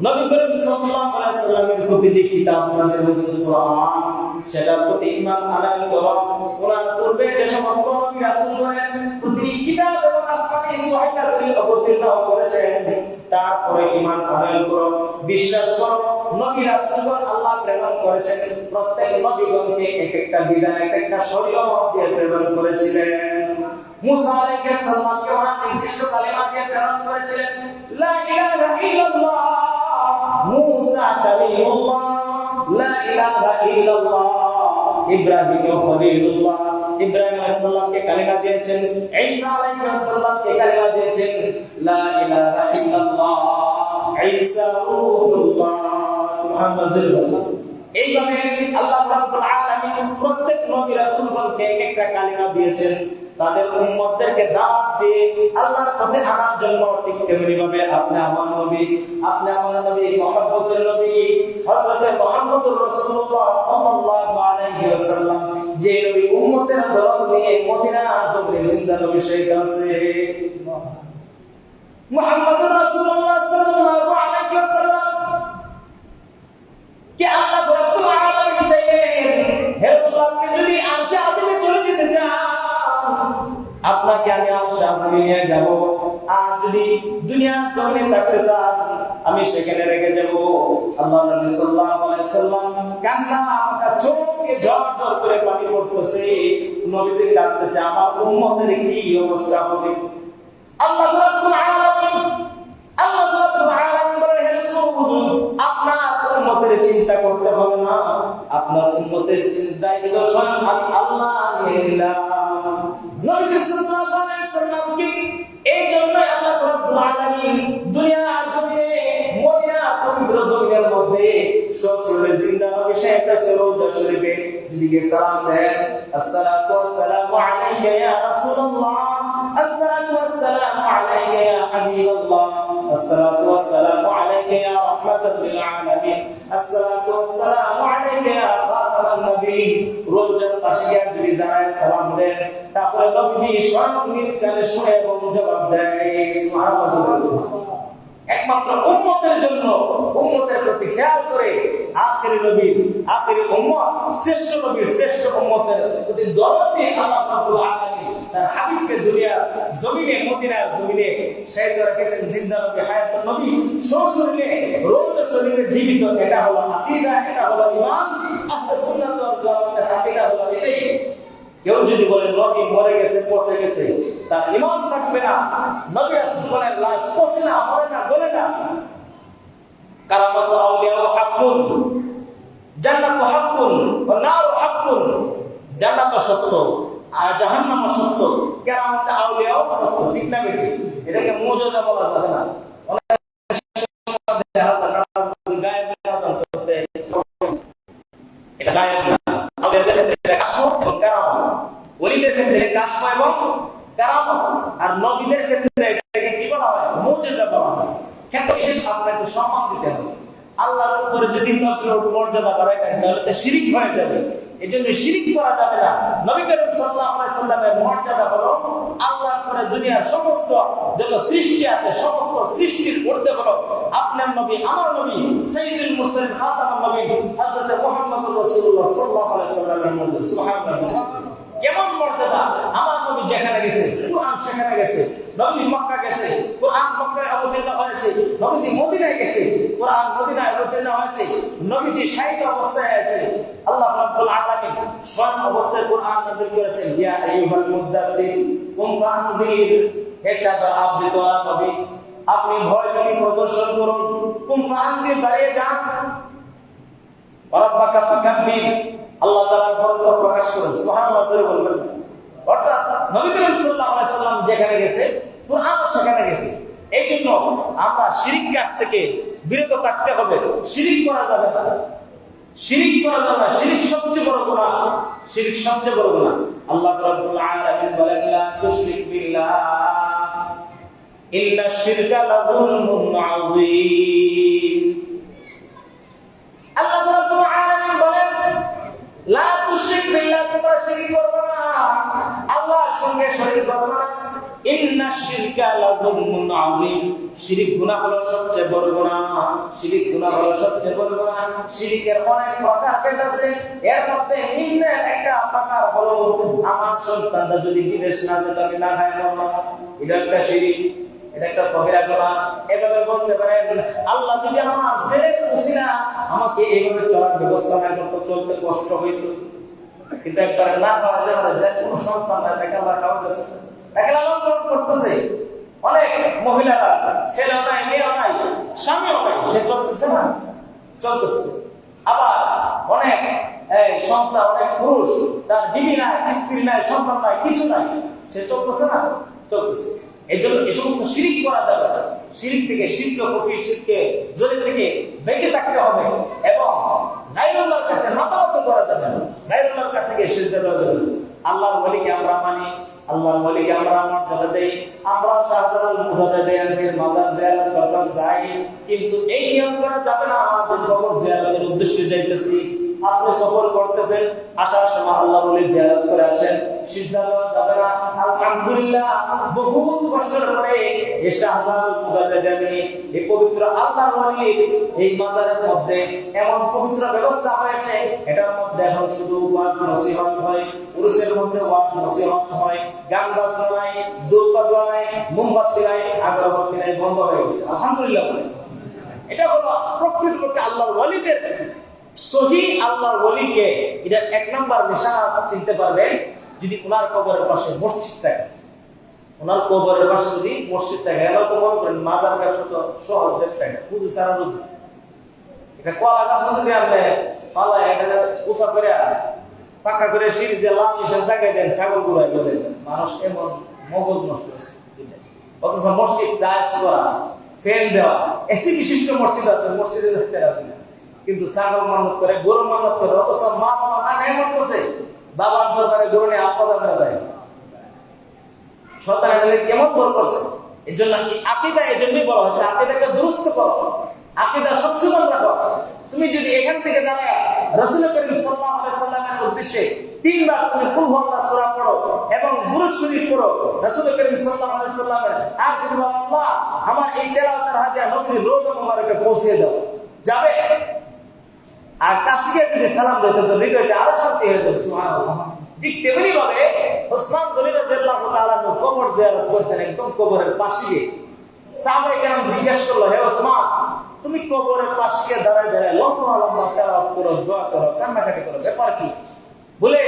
Speaker 1: নবী করিম সাল্লাল্লাহু আলাইহি ওয়াসাল্লামের প্রতি যে কিতাব নাযিল হয়েছে কোরআন সেটার প্রতি ঈমান আনয়ন করো ওনার পূর্বে যে সমস্ত নবী রাসূলগণের প্রতি কিতাব এবং আসমানী সহিহগুলি অবতীর্ণ করেছেন তারপরে ঈমান আনয়ন করো বিশ্বাস করো নবী রাসূলগণ আল্লাহ প্রেরণ করেছেন প্রত্যেক নবীগণকে এক একটা বিধান এক একটা শরীয়ত দিয়ে প্রেরণ করেছিলেন মুসা আলাইহিস সালামকে ওনার নির্দিষ্ট কালিমা দিয়ে প্রেরণ করেছিলেন লা ইলাহা ইল্লাল্লাহ মুসা কালিমুল্লাহ লা ইলাহা ইল্লাল্লাহ ইব্রাহিম খলিলুল্লাহ ইব্রাহিম আলাইহিস সালামকে কালিমা দিয়েছেন ঈসা আলাইহিস সালামকে কালিমা দিয়েছেন লা ইলাহা ইল্লাল্লাহ ঈসা রূহুল্লাহ সুবহানাল্লাহ এইভাবে আল্লাহ রাব্বুল আলামিন প্রত্যেক নবী রাসূলগণকে এক একটা কালিমা দিয়েছেন তাদের উম্মতদেরকে দাওয়াত দিয়ে আল্লাহর পথে আনার জন্য। ঠিক তেমনি ভাবে আপনি আমার নবী মুহাম্মদুর নবী হযরত মুহাম্মদুর রাসূলুল্লাহ সাল্লাল্লাহু আলাইহি ওয়াসাল্লাম যে নবী উম্মতের দরদ নিয়ে মদিনার জমিনে জিন্দা নবী শেখ আছে মুহাম্মদুর রাসূলুল্লাহ সাল্লাল্লাহু আলাইহি ওয়াসাল্লাম কে আল্লাহ রাব্বুল আলামিন চাইলেন হে রাসূল আপনি যদি আরশে আযিমে চলে যেতে চান আপনাকে আমি আরশে আযিমে নিয়ে যাব, আর যদি দুনিয়ার জমিনে থাকতে চান আমি সেখানে রেখে যাব। আল্লাহ নবী সাল্লাল্লাহু আলাইহি ওয়াসাল্লাম কান্না আমার চোখ দিয়ে ঝরঝর করে পানি পড়তেছে, নবীজি কাঁদতেছে আমার উম্মতের কি অবস্থা হবে। আল্লাহ রাব্বুল আলামিন বলেন হে রাসূল আপনার উম্মতের চিন্তা করতে হবে না, আপনার উম্মতের দায়িত্ব স্বয়ং আমি আল্লাহ নিয়ে নিলাম। নবী সাল্লাল্লাহু আলাইহি ওয়াসাল্লামকে এই জন্য আল্লাহ রাব্বুল আলামিন দুনিয়ার জমিনে মদিনার পবিত্র জমিনের মধ্যে সশরীরে জিন্দা নবী শেখ রওজা শরীফে দিকে সালাম দেন আসসালাতু ওয়াসসালামু আলাইকা ইয়া রাসূলুল্লাহ, আসসালাতু ওয়াসসালামু আলাইকা ইয়া হাবিবাল্লাহ, আসসালাতু ওয়াসসালামু আলাইকা ইয়া রাহমাতাল লিল আলামিন, আসসালাতু ওয়াসসালামু আলাইকা ইয়া খাতামান নবীয়্যিন। রওজার পাশে গিয়ে যদি দাঁড়ায় সালাম দেন তারপরে নবীজি স্বয়ং নিজ কানে শুনে এবং জবাব দেয় সুবহানাল্লাহ। একমাত্র উম্মতের জন্য উম্মতের প্রতি খেয়াল করে আখিরি নবী আখিরি উম্মত শ্রেষ্ঠ নবী শ্রেষ্ঠ উম্মতের প্রতি দরদ দিয়ে আল্লাহ রাব্বুল আলামিন তার হাবিবকে দুনিয়ার জমিনে মদিনার জমিনে শহীদ রেখেছেন জিন্দা নবী হায়াতুন নবী সশরীরে রওজা শরীফে জীবিত। এটা হলো আকীদা, এটা হলো ঈমান। আহলে সুন্নাত ওয়াল জামাতের আকীদা হলো এটাই। কেউ যদি বলে নবী মরে গেছে পচে গেছে তার ঈমান থাকবে না। নবী রাসূলগণের লাশ পচে না মরে না গলে না। কারামাতু আউলিয়া হাক্কুন, জান্নাতু হাক্কুন ওয়া নারু হাক্কুন। জান্নাত সত্য আর জাহান্নাম সত্য, কারামাতু আউলিয়া সত্য। ঠিক না বেটি? এটাকে মুজিজা বলা যাবে না। এটা গায়েব না। আউলিয়াদের ক্ষেত্রে কাশফ এবং কারামত, ওলিদের ক্ষেত্রে কাশফ এবং কারামত, আর নবীদের ক্ষেত্রে এটাকে কি বলা হয়? মুজিজা বলা হয়। ক্ষেত্রে বিশেষ আপনাকে সম্মান দিতে হবে। আল্লাহর উপরে যদি নবীর মর্যাদা বাড়ায় তাহলে তো শিরক হয়ে যাবে। এজন্য শিরক করা যাবে না। নবী করিম সাল্লাল্লাহু আলাইহি সাল্লামের মর্যাদা হলো আল্লাহর পরে দুনিয়ার সমস্ত যত সৃষ্টি আছে সমস্ত সৃষ্টির ঊর্ধ্বে হলো আপনার নবী আমার নবী সাইয়্যিদুল মুরসালিন খাতামুন নবীয়্যিন হযরত মুহাম্মদুর রাসূলুল্লাহ সাল্লাল্লাহু আলাইহি সাল্লামের মর্যাদা। সুবহানাল্লাহ। কেমন মর্যাদা! আমার নবী যেখানে গেছে কুরআন সেখানে গেছে, নবী মক্কা গেছে কুরআন মক্কায় অবতীর্ণ হয়েছে, নবীজি মদিনায় গেছে কুরআন মদিনায় অবতীর্ণ হয়েছে, নবীজি শায়িত অবস্থায় আছে আল্লাহ রাব্বুল আলামিন স্বয়ং অবস্থায় কুরআন নাযিল করেছেন। ইয়া আইয়ুহাল মুদাদ্দির কুম ফাআনদির, হে চাদর আবৃত নবী আপনি ভয় ভীতি প্রদর্শন করুন। কুম ফাআনদির, দাঁড়িয়ে যান। রাব্বাকা ফাকাব্বির, আল্লাহ তাআলার বরকত প্রকাশ করুন। সুবহানাল্লাহ জোরে বলবেন। অর্থাৎ নবী করিম সাল্লাল্লাহু আলাইহি সাল্লাম যেখানে গেছে কুরআন সেখানে গেছে। এইজন্য আমরা শিরক কাজ থেকে বিরত থাকতে হবে। শিরক করা যাবে না, শিরক করা যাবে না। শিরক সবচেয়ে বড় গুনাহ, শিরক সবচেয়ে বড় গুনাহ। আল্লাহ রাব্বুল আলামিন বলেন লা তুশরিক বিল্লাহ ইন্নাশ শিরকা লাযুলমুন আযীম। আল্লাহ রাব্বুল আলামিন বলেন লা তুশরিক বিল্লাহ, তোমরা শিরক করবে না, আল্লাহর সঙ্গে শরীক করবে না। ইন্নাশ শিরকা লাযুলমুন আযীম, শিরক গুনাহ হলো সবচেয়ে বড় গুনাহ। শিরক গুনাহ হলো সবচেয়ে বড় গুনাহ। শিরকের অনেক প্রকার আছে, এর মধ্যে নিম্নের একটা প্রকার হলো আমার সন্তানরা যদি বিদেশ না যেত আমি না খাই মরব, এটা একটা শিরক, এটা একটা কবিরা গুনাহ। এভাবে বলতে পারেন আল্লাহ যদি আমার ছেলের উসিলা আমাকে এইভাবে চলার ব্যবস্থা না করতো, চলতে কষ্ট হইতো, কিন্তু একবার না খাওয়ালে মানে যে কোনো সন্তান না তাকে আল্লাহ খাওয়াতেছে, তাকে লালন পালন করতেছে। অনেক মহিলারা ছেলেও নাই মেয়েও নাই স্বামীও নাই, সে চলতেছে না, চলতেছে। আবার অনেক সন্তান, অনেক পুরুষ তার বিবি নাই, স্ত্রী নাই, সন্তান নাই, কিছু নাই, সে চলতেছে না, চলতেছে। এই জন্য এই সমস্ত শিরিক করা যাবে না। শিরিক থেকে, শিরক কুফরি শিরকে জড়ে থেকে বেঁচে থাকতে হবে এবং গায়রুল্লাহর কাছে মাথা নত করা যাবে না। গায়রুল্লাহর কাছে গিয়ে সিজদা দেওয়া যাবে না। আল্লাহর ওলিকে আমরা মানি, আল্লাহর ওলিকে আমরা মর্যাদা দেই, আমরা শাহজালাল মুজাদ্দিদের মাজার জিয়ারত করতাম যাই, কিন্তু এই নিয়ম করা যাবে না আমাদের কবর জিয়ারতের উদ্দেশ্যে যাইতেছি। আপনি সফর করতেছেন, আসার সময় আল্লাহ বলে জিয়ারত করে আসেন, সিজদা দেওয়া যাবে না। আলহামদুলিল্লাহ, বহুত বছর পরে এই শাহজালাল মুজাদ্দিদ এই পবিত্র আল্লাহর ওলির এই মাজারের মধ্যে এমন পবিত্র ব্যবস্থা হয়েছে, এটার মধ্যে এখন শুধু ওয়াজ নসিহত হয়, পুরুষের মধ্যে ওয়াজ নসিহত হয়, গান বাজনা নাই, দোলতবলা নাই, মোমবাতি নাই, আগরবাতি নাই, বন্ধ হয়ে গেছে। আলহামদুলিল্লাহ, এটা হলো প্রকৃতপক্ষে আল্লাহর ওলিদের সহি আল্লাহর ওলিকে। এটা এক নাম্বার নিশানা চিনতে পারবেন যদি ওনার কবরের পাশে মসজিদ থাকে। ওনার কবরের পাশে যদি মসজিদ থাকে, এবার তো মনে করেন মাজার ব্যবসা তো সহজ ব্যবসা, এটা পুজো ছাড়া বুঝি। এটা কলা গাছ যদি আপনি পালায় এটা উঁচা করে ফাঁকা করে সিঁড়ি দিয়ে লাল মিশন দেখাই দেন, ছাগল গুড়াই বলে মানুষ এমন মগজ নষ্ট হয়েছে। অথচ মসজিদ টাইলস করা, ফ্যান দেওয়া, এসি বিশিষ্ট মসজিদ আছে, মসজিদে দেখতে রাখি না, কিন্তু ছাগল মানত করে, গরু মানত করে। অথচ মা বাবা না খাই মরতেছে, বাবার দরবারে গরু নিয়ে আপদ আমরা দেয়। সন্তান কেমন বড় করছে। এই জন্য আকীদা, এই জন্যই বলা হয়েছে আকীদাকে দুরুস্ত করো, আকীদা সংশোধন রাখো। তুমি যদি এখান থেকে দাঁড়ায় রাসূল করিম সাল্লাল্লাহু আলাইহি সাল্লামের উদ্দেশ্যে তিনবার তুমি কুল হুয়াল্লাহ সূরা পড়ো এবং দুরূদ শরীফ পড়ো রাসূল করিম সাল্লাল্লাহু আলাইহি সাল্লামের, আর যদি বলো আল্লাহ আমার এই তেলাওয়াতের হাদিয়া নবীর রওজা মুবারকে পৌঁছে দাও, যাবে। আর কাছে যদি সালাম দিতে তো হৃদয়টা আরো শান্তি হয়ে যাবে। সুবহানাল্লাহ। ঠিক তেমনি ভাবে ওসমান গনি রাদিয়াল্লাহু তাআলা কবর জিয়ারত করতেন, একদম কবরের পাশে গিয়ে। সাহাবায়ে কেরাম জিজ্ঞাসা করলো, হে ওসমান, তুমি কবরের পাশে গিয়ে দাঁড়ায় দাঁড়ায় লম্বা লম্বা তেলাওয়াত করো, দোয়া করো, কান্নাকাটি করো, ব্যাপার কি? বলে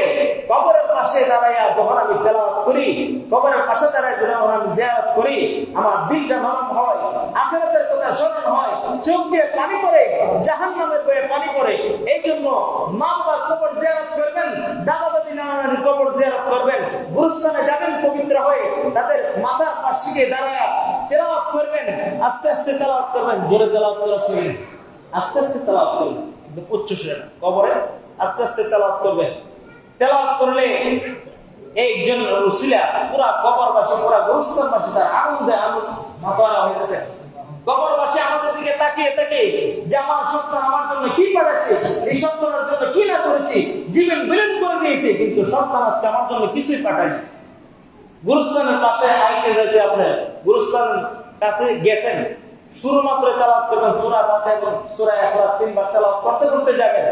Speaker 1: কবরের পাশে দাঁড়াইয়া যখন আমি তেলাওয়াত করি, কবরের পাশে দাঁড়ায় যখন আমি জিয়ারত করি, আমার দিলটা নরম হয়, আখিরাতের কথা স্মরণ হয়, চোখ দিয়ে পানি পড়ে, জাহান্নামের বয়ে পানি পড়ে। এই জন্য মা বাবার কবর জিয়ারত করবেন, দাদা দাদি নানার কবর জিয়ারত করবেন, গুরুস্থানে যাবেন পবিত্র হয়ে, তাদের মাথার পাশে গিয়ে দাঁড়ায় তেলাওয়াত করবেন, আস্তে আস্তে তেলাওয়াত করবেন, জোরে তেলাওয়াত করা শুনুন, আস্তে আস্তে তেলাওয়াত করবেন, একদম উচ্চ সুরে কবরে আস্তে আস্তে তেলাওয়াত করবেন। তেলাওয়াত করলে একজন রসুলা পুরা কবরবাসী, পুরা গুরুস্থানবাসী তার আনন্দে মাতোয়ারা হয়ে যাবে। কবরবাসী আমাদের দিকে তাকিয়ে থাকে যে আমার সন্তান আমার জন্য কি করেছে, এই সন্তানের জন্য কি না করেছি, জীবন বিলীন করে দিয়েছে, কিন্তু সন্তান আজকে আমার জন্য কিছুই পাঠায়নি। গুরুস্থানের পাশে আইতে যেতে আপনি গুরুস্থানের কাছে গেছেন, শুরু মাত্র তেলাওয়াত করবেন সূরা ফাতিহা এবং সূরা ইখলাস তিনবার তেলাওয়াত করতে করতে যাবেন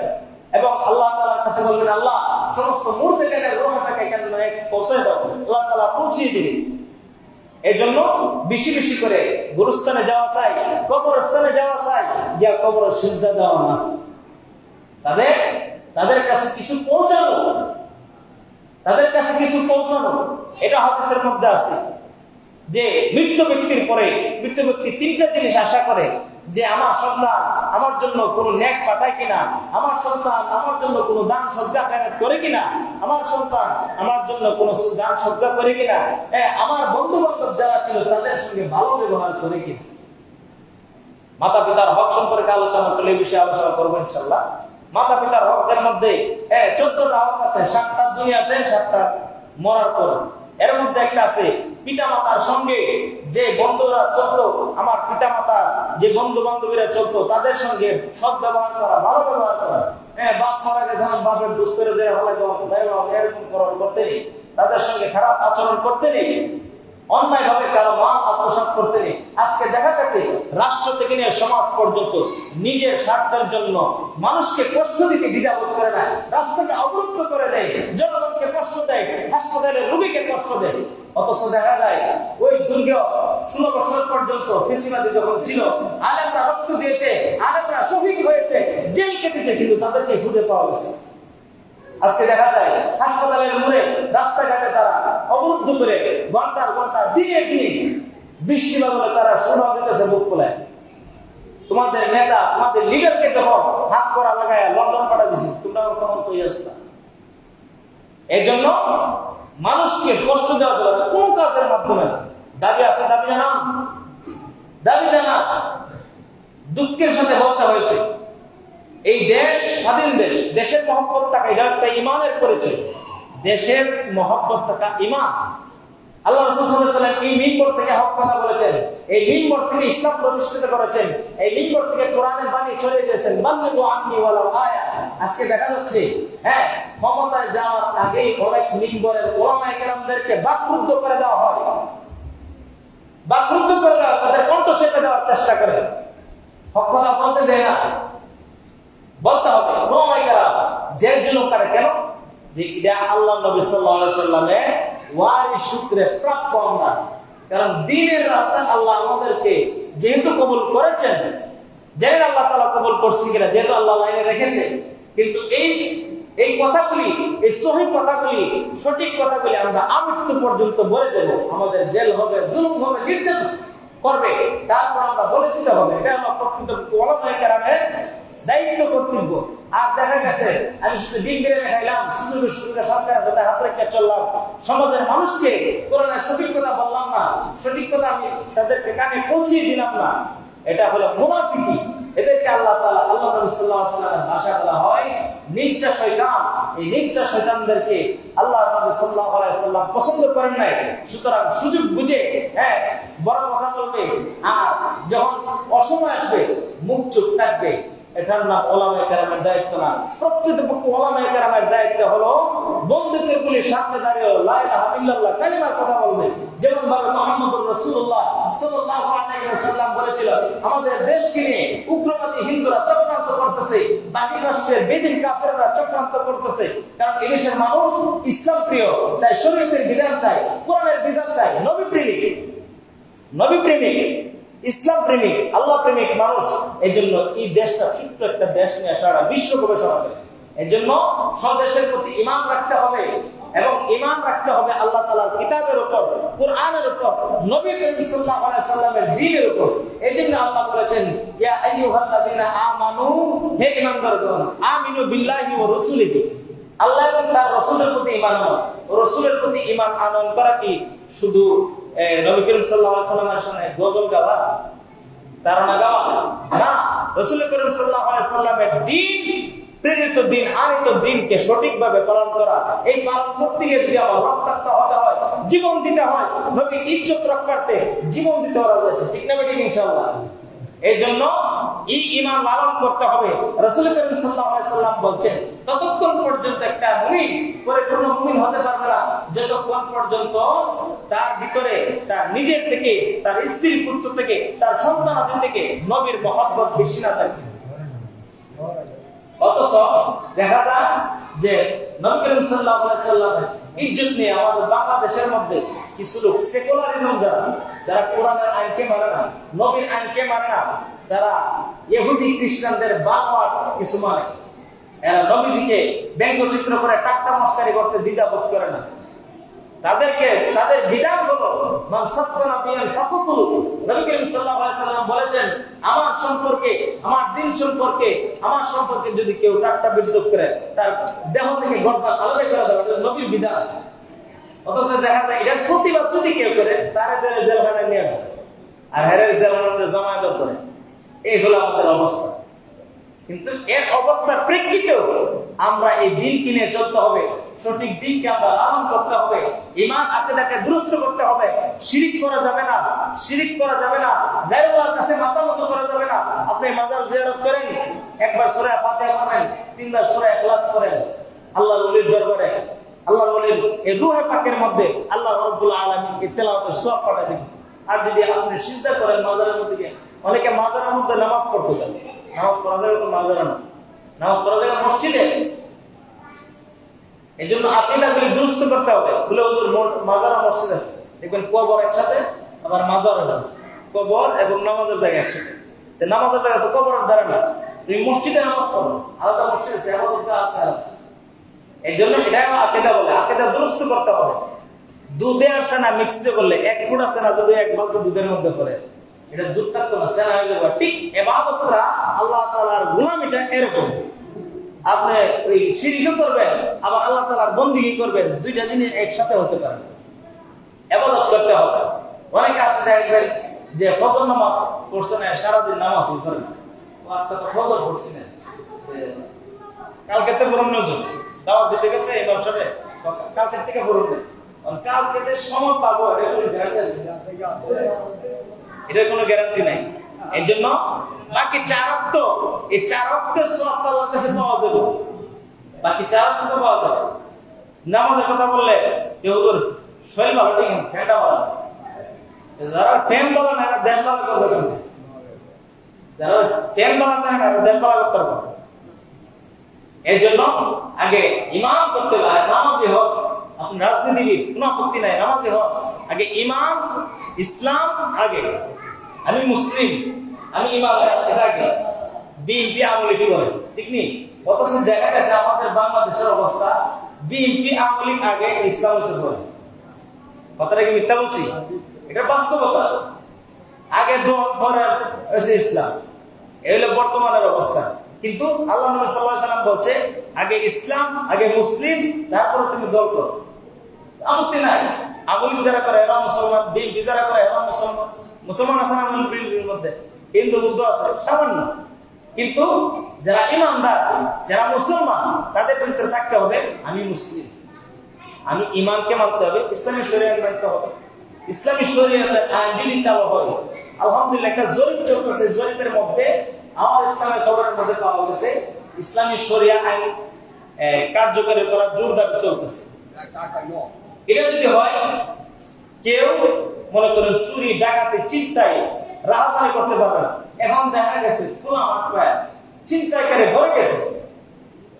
Speaker 1: এবং আল্লাহ তাআলার কাছে বলবেন, আল্লাহ সমস্ত মুর্দে কেনে রূহটাকে কেন পৌঁছে দাও, আল্লাহ তাআলা পৌঁছিয়ে দিবেন। এই জন্য বেশি বেশি করে গুরুস্থানে যাওয়া চাই, কবরস্থানে যাওয়া চাই, গিয়া কবরে সিজদা দেওয়া না, তাদের কাছে কিছু পৌঁছানো, তাদের কাছে কিছু পৌঁছানো। এটা হাদিসের মধ্যে আছে যে মৃত ব্যক্তির পরে মৃত ব্যক্তি তিনটা জিনিস আশা করে, যে আমার সন্তান আমার জন্য কোনো নেক পাঠায় কিনা, আমার সন্তান আমার জন্য কোনো দান সদকা করে কিনা, আমার সন্তান আমার জন্য কোনো দান সদকা করে কিনা, আমার বন্ধু বান্ধব যারা ছিল তাদের সঙ্গে ভালো ব্যবহার করে কিনা। মাতা পিতার হক সম্পর্কে আলোচনা করলে এই বিষয়ে আলোচনা করবো ইনশাআল্লাহ। মাতা পিতার হকের মধ্যে 14টা হক আছে, 7টা দুনিয়াতে, 7টা মরার পর। এর মধ্যে একটা আছে পিতা মাতার সঙ্গে যে বন্ধুরা চলতো, আমার পিতা মাতা যে বন্ধু বান্ধবীরা চলতো তাদের সঙ্গে সৎ ব্যবহার করা, ভালো ব্যবহার করা। বাপ মারা গেছে, বাপের দুষ্করে এরকম করতে নেই, তাদের সঙ্গে খারাপ আচরণ করতে নেই, অন্যায় ভাবে কারো মাল আত্মসাৎ করতে নেই। আজকে দেখা গেছে রাষ্ট্র থেকে নিয়ে সমাজ পর্যন্ত নিজের স্বার্থের জন্য মানুষকে কষ্ট দিতে দ্বিধাবোধ করে না, রাস্তাকে অবরুদ্ধ করে দেয়, জনগণকে কষ্ট দেয়, হাসপাতালের রোগীকে কষ্ট দেয়। অথচ দেখা যায় ওই দুর্গ 16 বছর পর্যন্ত ফেসিবাদী যখন ছিল, আলেমরা রক্ত দিয়েছে, আলেমরা শহীদ হয়েছে, জেল কেটেছে, কিন্তু তাদেরকে খুঁজে পাওয়া গেছে। আজকে দেখা যায় হাসপাতালের মোড়ে, রাস্তাঘাটে তারা অবরুদ্ধ করে ঘন্টার ঘন্টা দিনে দিন বৃষ্টি বাদলে তারা শোনা দিতেছে বুক খোলায়। তোমাদের নেতা, তোমাদের লিডারকে যখন হাত করা লাগায় লন্ডন পাঠা দিছি, তোমরা তখন তো আসতা। এই জন্য মানুষকে কষ্ট দেওয়া যাবে কোন কাজের মাধ্যমে না, দাবি আছে, দাবি জানান, দাবি জানান। দুঃখের সাথে বলতে হয়েছে, এই দেশ স্বাধীন দেশ, দেশের মহব্বত থাকা এটা একটা ইমানের পরিচয়। দেশের মহব্বত থাকা ইমান। আল্লাহ রাসূল সাল্লাল্লাহু আলাইহি ওয়াসাল্লাম এই মিম্বর থেকে হক কথা বলেছেন, এই মিম্বর থেকে ইসলাম প্রতিষ্ঠিত করেছেন, এই মিম্বর থেকে কোরআনের বাণী ছড়িয়ে দিয়েছেন। বাল্লিগু আন্নী ওয়ালাউ আয়া। আজকে দেখা যাচ্ছে ক্ষমতায় যাওয়ার আগেই অনেক মিম্বরের ওলামায়ে কেরামদেরকে বাকরুদ্ধ করে দেওয়া হয়, বাকরুদ্ধ করে দেওয়া, তাদের কণ্ঠ চেপে দেওয়ার চেষ্টা করে, হক কথা বলতে দেয় না। বলতে হবে ওলামায়ে কেরাম জেল জুলুম করে কেন? যে এটা আল্লাহ নবী সাল্লাল্লাহু আলাইহি ওয়াসাল্লামের ওয়ারিস সূত্রে প্রাপ্য আমরা। কারণ দ্বীনের রাস্তা আল্লাহ আমাদেরকে যেহেতু কবুল করেছেন, জানেন আল্লাহ তাআলা কবুল করছে কিনা, যেহেতু আল্লাহ লাইনে রেখেছে, কিন্তু এই কথাগুলি, এই সহিহ কথাগুলি, সঠিক কথাগুলি আমরা আমৃত্যু পর্যন্ত বলে যাব। আমাদের জেল হবে, জুলুম হবে, নির্যাতন করবে, তারপর আমরা বলে দিতে হবে। এটা হলো প্রকৃত ওলামায়ে কেরামের দায়িত্ব, কর্তব্য। আর দেখা গেছে আমি শুধু দিন বেড়ে খাইলাম, সুযোগে সুযোগে সরকারের সাথে হাত রেখে চললাম, সমাজের মানুষকে কোরআনের সঠিক কথা বললাম না, সঠিক কথা আমি তাদেরকে কানে পৌঁছিয়ে দিলাম না, এটা হলো মুনাফিকি। এদেরকে আল্লাহ তাআলা, আল্লাহ নবী সাল্লাল্লাহু আলাইহি ওয়াসাল্লামের ভাষা বলা হয় নিচ্চা শয়তান। এই নিচ্চা শয়তানদেরকে আল্লাহ নবী সাল্লাল্লাহু আলাইহি ওয়াসাল্লাম পছন্দ করেন নাই। সুতরাং সুযোগ বুঝে বড় কথা বলবে, আর যখন অসময় আসবে মুখ চুপ থাকবে। এটার নাম ওলামায়ে কেরামের দায়িত্ব না। প্রকৃতপক্ষে ওলামায়ে কেরামের দায়িত্ব হলো বন্দুকের গুলির সামনে দাঁড়িয়ে লা ইলাহা ইল্লাল্লাহ কালিমার কথা বলবে। যেমন ভাবে মুহাম্মদুর রাসূলুল্লাহ সাল্লাল্লাহু আলাইহি ওয়াসাল্লাম বলেছিল, আমাদের দেশকে নিয়ে উগ্রবাদী হিন্দুরা চক্রান্ত করতেছে, বাকি রাষ্ট্রের বেদিন কাফেররা চক্রান্ত করতেছে। কারণ এই দেশের মানুষ ইসলাম প্রিয়, চাই শরীয়তের বিধান চাই, কোরআনের বিধান চাই, নবী প্রেমিক, নবী প্রেমিক, ইসলাম প্রেমিক, আল্লাহ প্রেমিক মানুষ। এই জন্য এই দেশটা ছোট্ট একটা দেশ নিয়ে সারা বিশ্ব গবেষণা করে। এই জন্য স্বদেশের প্রতি ঈমান রাখতে হবে, এবং ঈমান রাখতে হবে আল্লাহ তাআলার কিতাবের উপর, কোরআনের উপর, নবী করিম সাল্লাল্লাহু আলাইহি সাল্লামের দ্বীনের উপর। এই জন্য আল্লাহ বলেছেন, ইয়া আইয়ুহাল্লাযীনা আমানু, হে ঈমানদারগণ, আমিনু বিল্লাহি ওয়া রাসূলিহি, আল্লাহ এবং তার রাসূলের প্রতি ঈমান আনো। রাসূলের প্রতি ঈমান আনয়ন করা কি শুধু নবী করিম সাল্লাল্লাহু আলাইহি সাল্লামের সামনে গজল গাওয়া, তারানা গাওয়া না। রাসূল করিম সাল্লাল্লাহু আলাইহি সাল্লামের দ্বীন, প্রেরিত দ্বীন, আনিত দ্বীনকে সঠিকভাবে পালন করা। এই পালন করতে গিয়ে যদি আমার রক্তাক্ত হতে হয়, জীবন দিতে হয়, নবীর ইজ্জত রক্ষার্থে জীবন দিতে হয়েছে, ঠিক না বেঠিক? ইনশাআল্লাহ। এই জন্য এই ঈমান লালন করতে হবে। রাসূল করিম সাল্লাল্লাহু আলাইহি সাল্লাম বলছেন, ততক্ষণ পর্যন্ত একটা মুমিন পরিপূর্ণ মুমিন হতে পারবে না যতক্ষণ পর্যন্ত তার ভিতরে তার নিজের থেকে, তার স্ত্রী পুত্র থেকে, তার সন্তানাদি থেকে নবীর মহব্বত বেশি না থাকে। অথচ দেখা যায় যে নবী করিম সাল্লাল্লাহু আলাইহি সাল্লামের ইজ্জত নিয়ে আমাদের বাংলাদেশের মধ্যে কিছু লোক সেকুলারিজম, যারা কোরআনের আইনকে মানে না, নবীর আইনকে মানে না, যারা ইহুদি খ্রিস্টানদের বানোয়াট কিছু মানে, এরা নবীজিকে ব্যঙ্গচিত্র করে টাট্টা মস্কারি করতে দ্বিধাবোধ করে না। তাদের বিধান হলো মান সাত্তানা বিয়ান ফাকুতুলু। নবী করিম সাল্লাল্লাহু আলাইহি সাল্লাম বলেছেন, আমার সম্পর্কে, আমার দ্বীন সম্পর্কে, আমার সম্পর্কে যদি কেউ টাট্টা বিদ্রুপ করে, তার দেহ থেকে গর্দান আলাদা করে দেওয়া, এটা নবীর বিধান। অথচ দেখা যায় এটার প্রতিবাদ যদি কেউ করে, তার জেলখানায় নিয়ে যায়, আর হেরের জেলখানাতে জমায়েত করে। এই হলো আমাদের অবস্থা। কিন্তু এর অবস্থার প্রেক্ষিতেও আমরা এই দিন কিনে চলতে হবে, সঠিক দিনকে আমরা লালন করতে হবে, ঈমান আকীদাকে দুরুস্ত করতে হবে। শিরিক করা যাবে না, শিরিক করা যাবে না, গায়রুল্লাহর কাছে মাথা নত করা যাবে না। আপনি মাজার জিয়ারত করেন, একবার সূরা ফাতিহা পড়েন, তিনবার সূরা ইখলাস পড়েন, আল্লাহর ওলির দরবারে, আল্লাহর ওলির এই রূহে পাকের মধ্যে আল্লাহ রাব্বুল আলামিনকে তেলাওয়াতের সওয়াব পাঠায় দিবেন। আর যদি আপনি সিজদা করেন মাজারের মধ্যে, অনেকে মাজারের মধ্যে নামাজ পড়তে যায়, নামাজ পড়া যাবে তো মাজারে না, নামাজ পড়া যাবে মসজিদে। এই জন্য আকীদাগুলি দুরুস্ত করতে হবে। বলে হুজুর মাজার আর মসজিদ আছে, দেখবেন কবর একসাথে, আবার মাজার আছে, কবর এবং নামাজের জায়গা একসাথে। নামাজের জায়গা তো কবরের দ্বারা না, তুমি মসজিদে নামাজ পড়ো, আলাদা মসজিদ আছে, আমাদের আছে। এই জন্য এটা আকীদা বলে, আকীদা দুরুস্ত করতে হবে। দুধে আর সেনা মিক্সিতে করলে, এক ফুট আছে না যদি এক বালতি দুধের মধ্যে পড়ে, এটা দুধ থাকতো না, সেনা হয়ে যাবে। ঠিক ইবাদতরা, আল্লাহ তাআলার গোলামিটা এরকম। আপনি ওই শিরকও করবেন, আবার আল্লাহ তাআলার বন্দেগী করবেন, দুইটা জিনিস একসাথে হতে পারে। ইবাদত করতে হবে। অনেকে দেখবেন যে ফজর নামাজ পড়ছে না, সারাদিন নামাজ করে না, আজকে তো ফজর পড়ছি না, কালকে তো বরং নজর দাওয়াত দিতে গেছে ইমাম সাহেব, কালকে থেকে বরং নেই, কালকে যে সময় পাবো এটার কোনো গ্যারান্টি নাই। এই জন্য বাকি 4 ওয়াক্ত, এই 4 ওয়াক্তের সওয়াব আল্লাহর কাছে পাওয়া যাবে, বাকি 4 ওয়াক্ত পাওয়া যাবে। নামাজের কথা বললে যে হুজুর শরীর ভালো ঠিক না, ফ্যানটা ভালো, যারা ফ্যান বলে না এরা দেশ ভালো করবে কেন? যারা ফ্যান বানাতে না এরা দেশ ভালো করতে পারবে। এই জন্য আগে ইমাম করতে হবে, আর নামাজি হোক, আপনি রাজনীতিবিদ কোনো আপত্তি নাই, নামাজি হোক, আগে ইমাম, ইসলাম আগে, আমি মুসলিম, আমি ইমাম, এটা আগে। বিএনপি আমলি কি করে ঠিক নেই, অথচ দেখা গেছে আমাদের বাংলাদেশের অবস্থা বিএনপি আমলি আগে ইসলাম এসে করে। কথাটা কি মিথ্যা বলছি? এটা বাস্তবতা। আগে দোয়া পরে হয়েছে ইসলাম, এই হলো বর্তমানের অবস্থা। কিন্তু আল্লাহ নবী সাল্লাল্লাহু আলাইহি ওয়াসাল্লাম বলছে আগে ইসলাম, আগে মুসলিম, তারপরে তুমি দল করো। আপত্তি নাই, আমলি যারা করে এরা মুসলমান, বিএনপি যারা করে এরা মুসলমান, মুসলমান আছে না বিএনপির মধ্যে? হিন্দু বুদ্ধ আছে সামান্য, কিন্তু যারা ইমানদার, যারা মুসলমান, তাদের ভিতরে থাকতে হবে আমি মুসলিম, আমি ইমানকে মানতে হবে, ইসলামী শরীয়ত মানতে হবে। ইসলামী শরীয়তের আইন যদি চালু হয়, আলহামদুলিল্লাহ একটা জরিপ চলতেছে, জরিপের মধ্যে আমার ইসলামের খবরের মধ্যে পাওয়া গেছে ইসলামী শরিয়া আইন কার্যকরী করার জোর দাবি চলতেছে। এটা যদি হয়, কেউ মনে করেন চুরি, ডাকাতি, চিন্তায় রাজধানী করতে পারবে না। এখন দেখা গেছে খোলা মাঠ প্রায় চিন্তাকারী ভরে গেছে,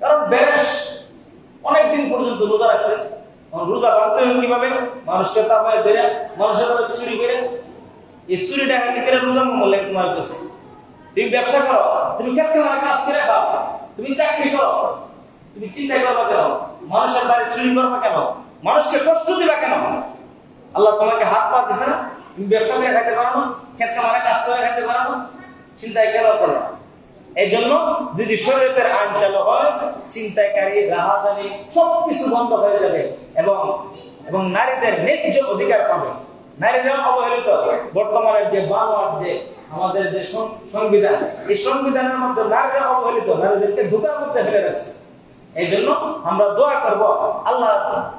Speaker 1: কারণ বেরেশ অনেকদিন পর্যন্ত রোজা রাখছে, রোজা বাঁধতে হবে কিভাবে? মানুষকে তাপায় ধরে, মানুষের চুরি করে, এই চুরি ডাকাতি করে রোজা মূল্য মারতেছে। তুমি ব্যবসা করো, তুমি ক্ষেত্রে কাজ করে খাও, তুমি চাকরি করো, তুমি চিন্তা করবা কেন? মানুষের বাড়ি চুরি করবা কেন? মানুষকে কষ্ট দিবা কেন? আল্লাহ তোমাকে হাত পা দিছে না, তুমি ব্যবসা করে খাইতে পারো না, ক্ষেত্রে মানে কাজ করে খাইতে পারো না, চিন্তায় কেন করো? এই জন্য যদি শরীয়তের আইন চালু হয়, চিন্তাকারী, রাহাজানি সবকিছু বন্ধ হয়ে যাবে এবং নারীদের ন্যায্য অধিকার পাবে। নারীরা অবহেলিত। বর্তমানের যে বানোয়াট যে আমাদের যে সংবিধান, এই সংবিধানের মধ্যে নারীরা অবহেলিত, নারীদেরকে ধোঁকার মধ্যে ফেলে রাখছে। এই জন্য আমরা দোয়া করব আল্লাহ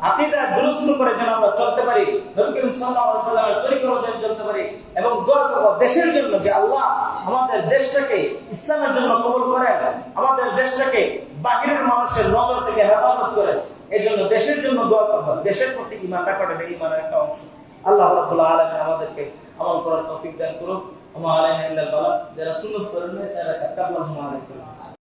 Speaker 1: আকীদা দুরুস্ত করে যেন আমরা চলতে পারি, নবী করিম সাল্লাল্লাহু আলাইহি ওয়াসাল্লামের তরিকা অনুযায়ী চলতে পারি, এবং দোয়া করব দেশের জন্য যে আল্লাহ আমাদের দেশটাকে ইসলামের জন্য কবুল করেন, আমাদের দেশটাকে বাহিরের মানুষের নজর থেকে হেফাজত করেন। এই জন্য দেশের জন্য দোয়া করব, দেশের প্রতি ঈমান রাখাটা ঈমানের একটা অংশ। আল্লাহ রাব্বুল আলামিন আমাদেরকে আমল করার তৌফিক দান করুন। ওয়া মা আলাইনা ইল্লাল বালাগ। যারা সুন্নাত পড়েন না, যারা কাবলা জমা আদায় করেন।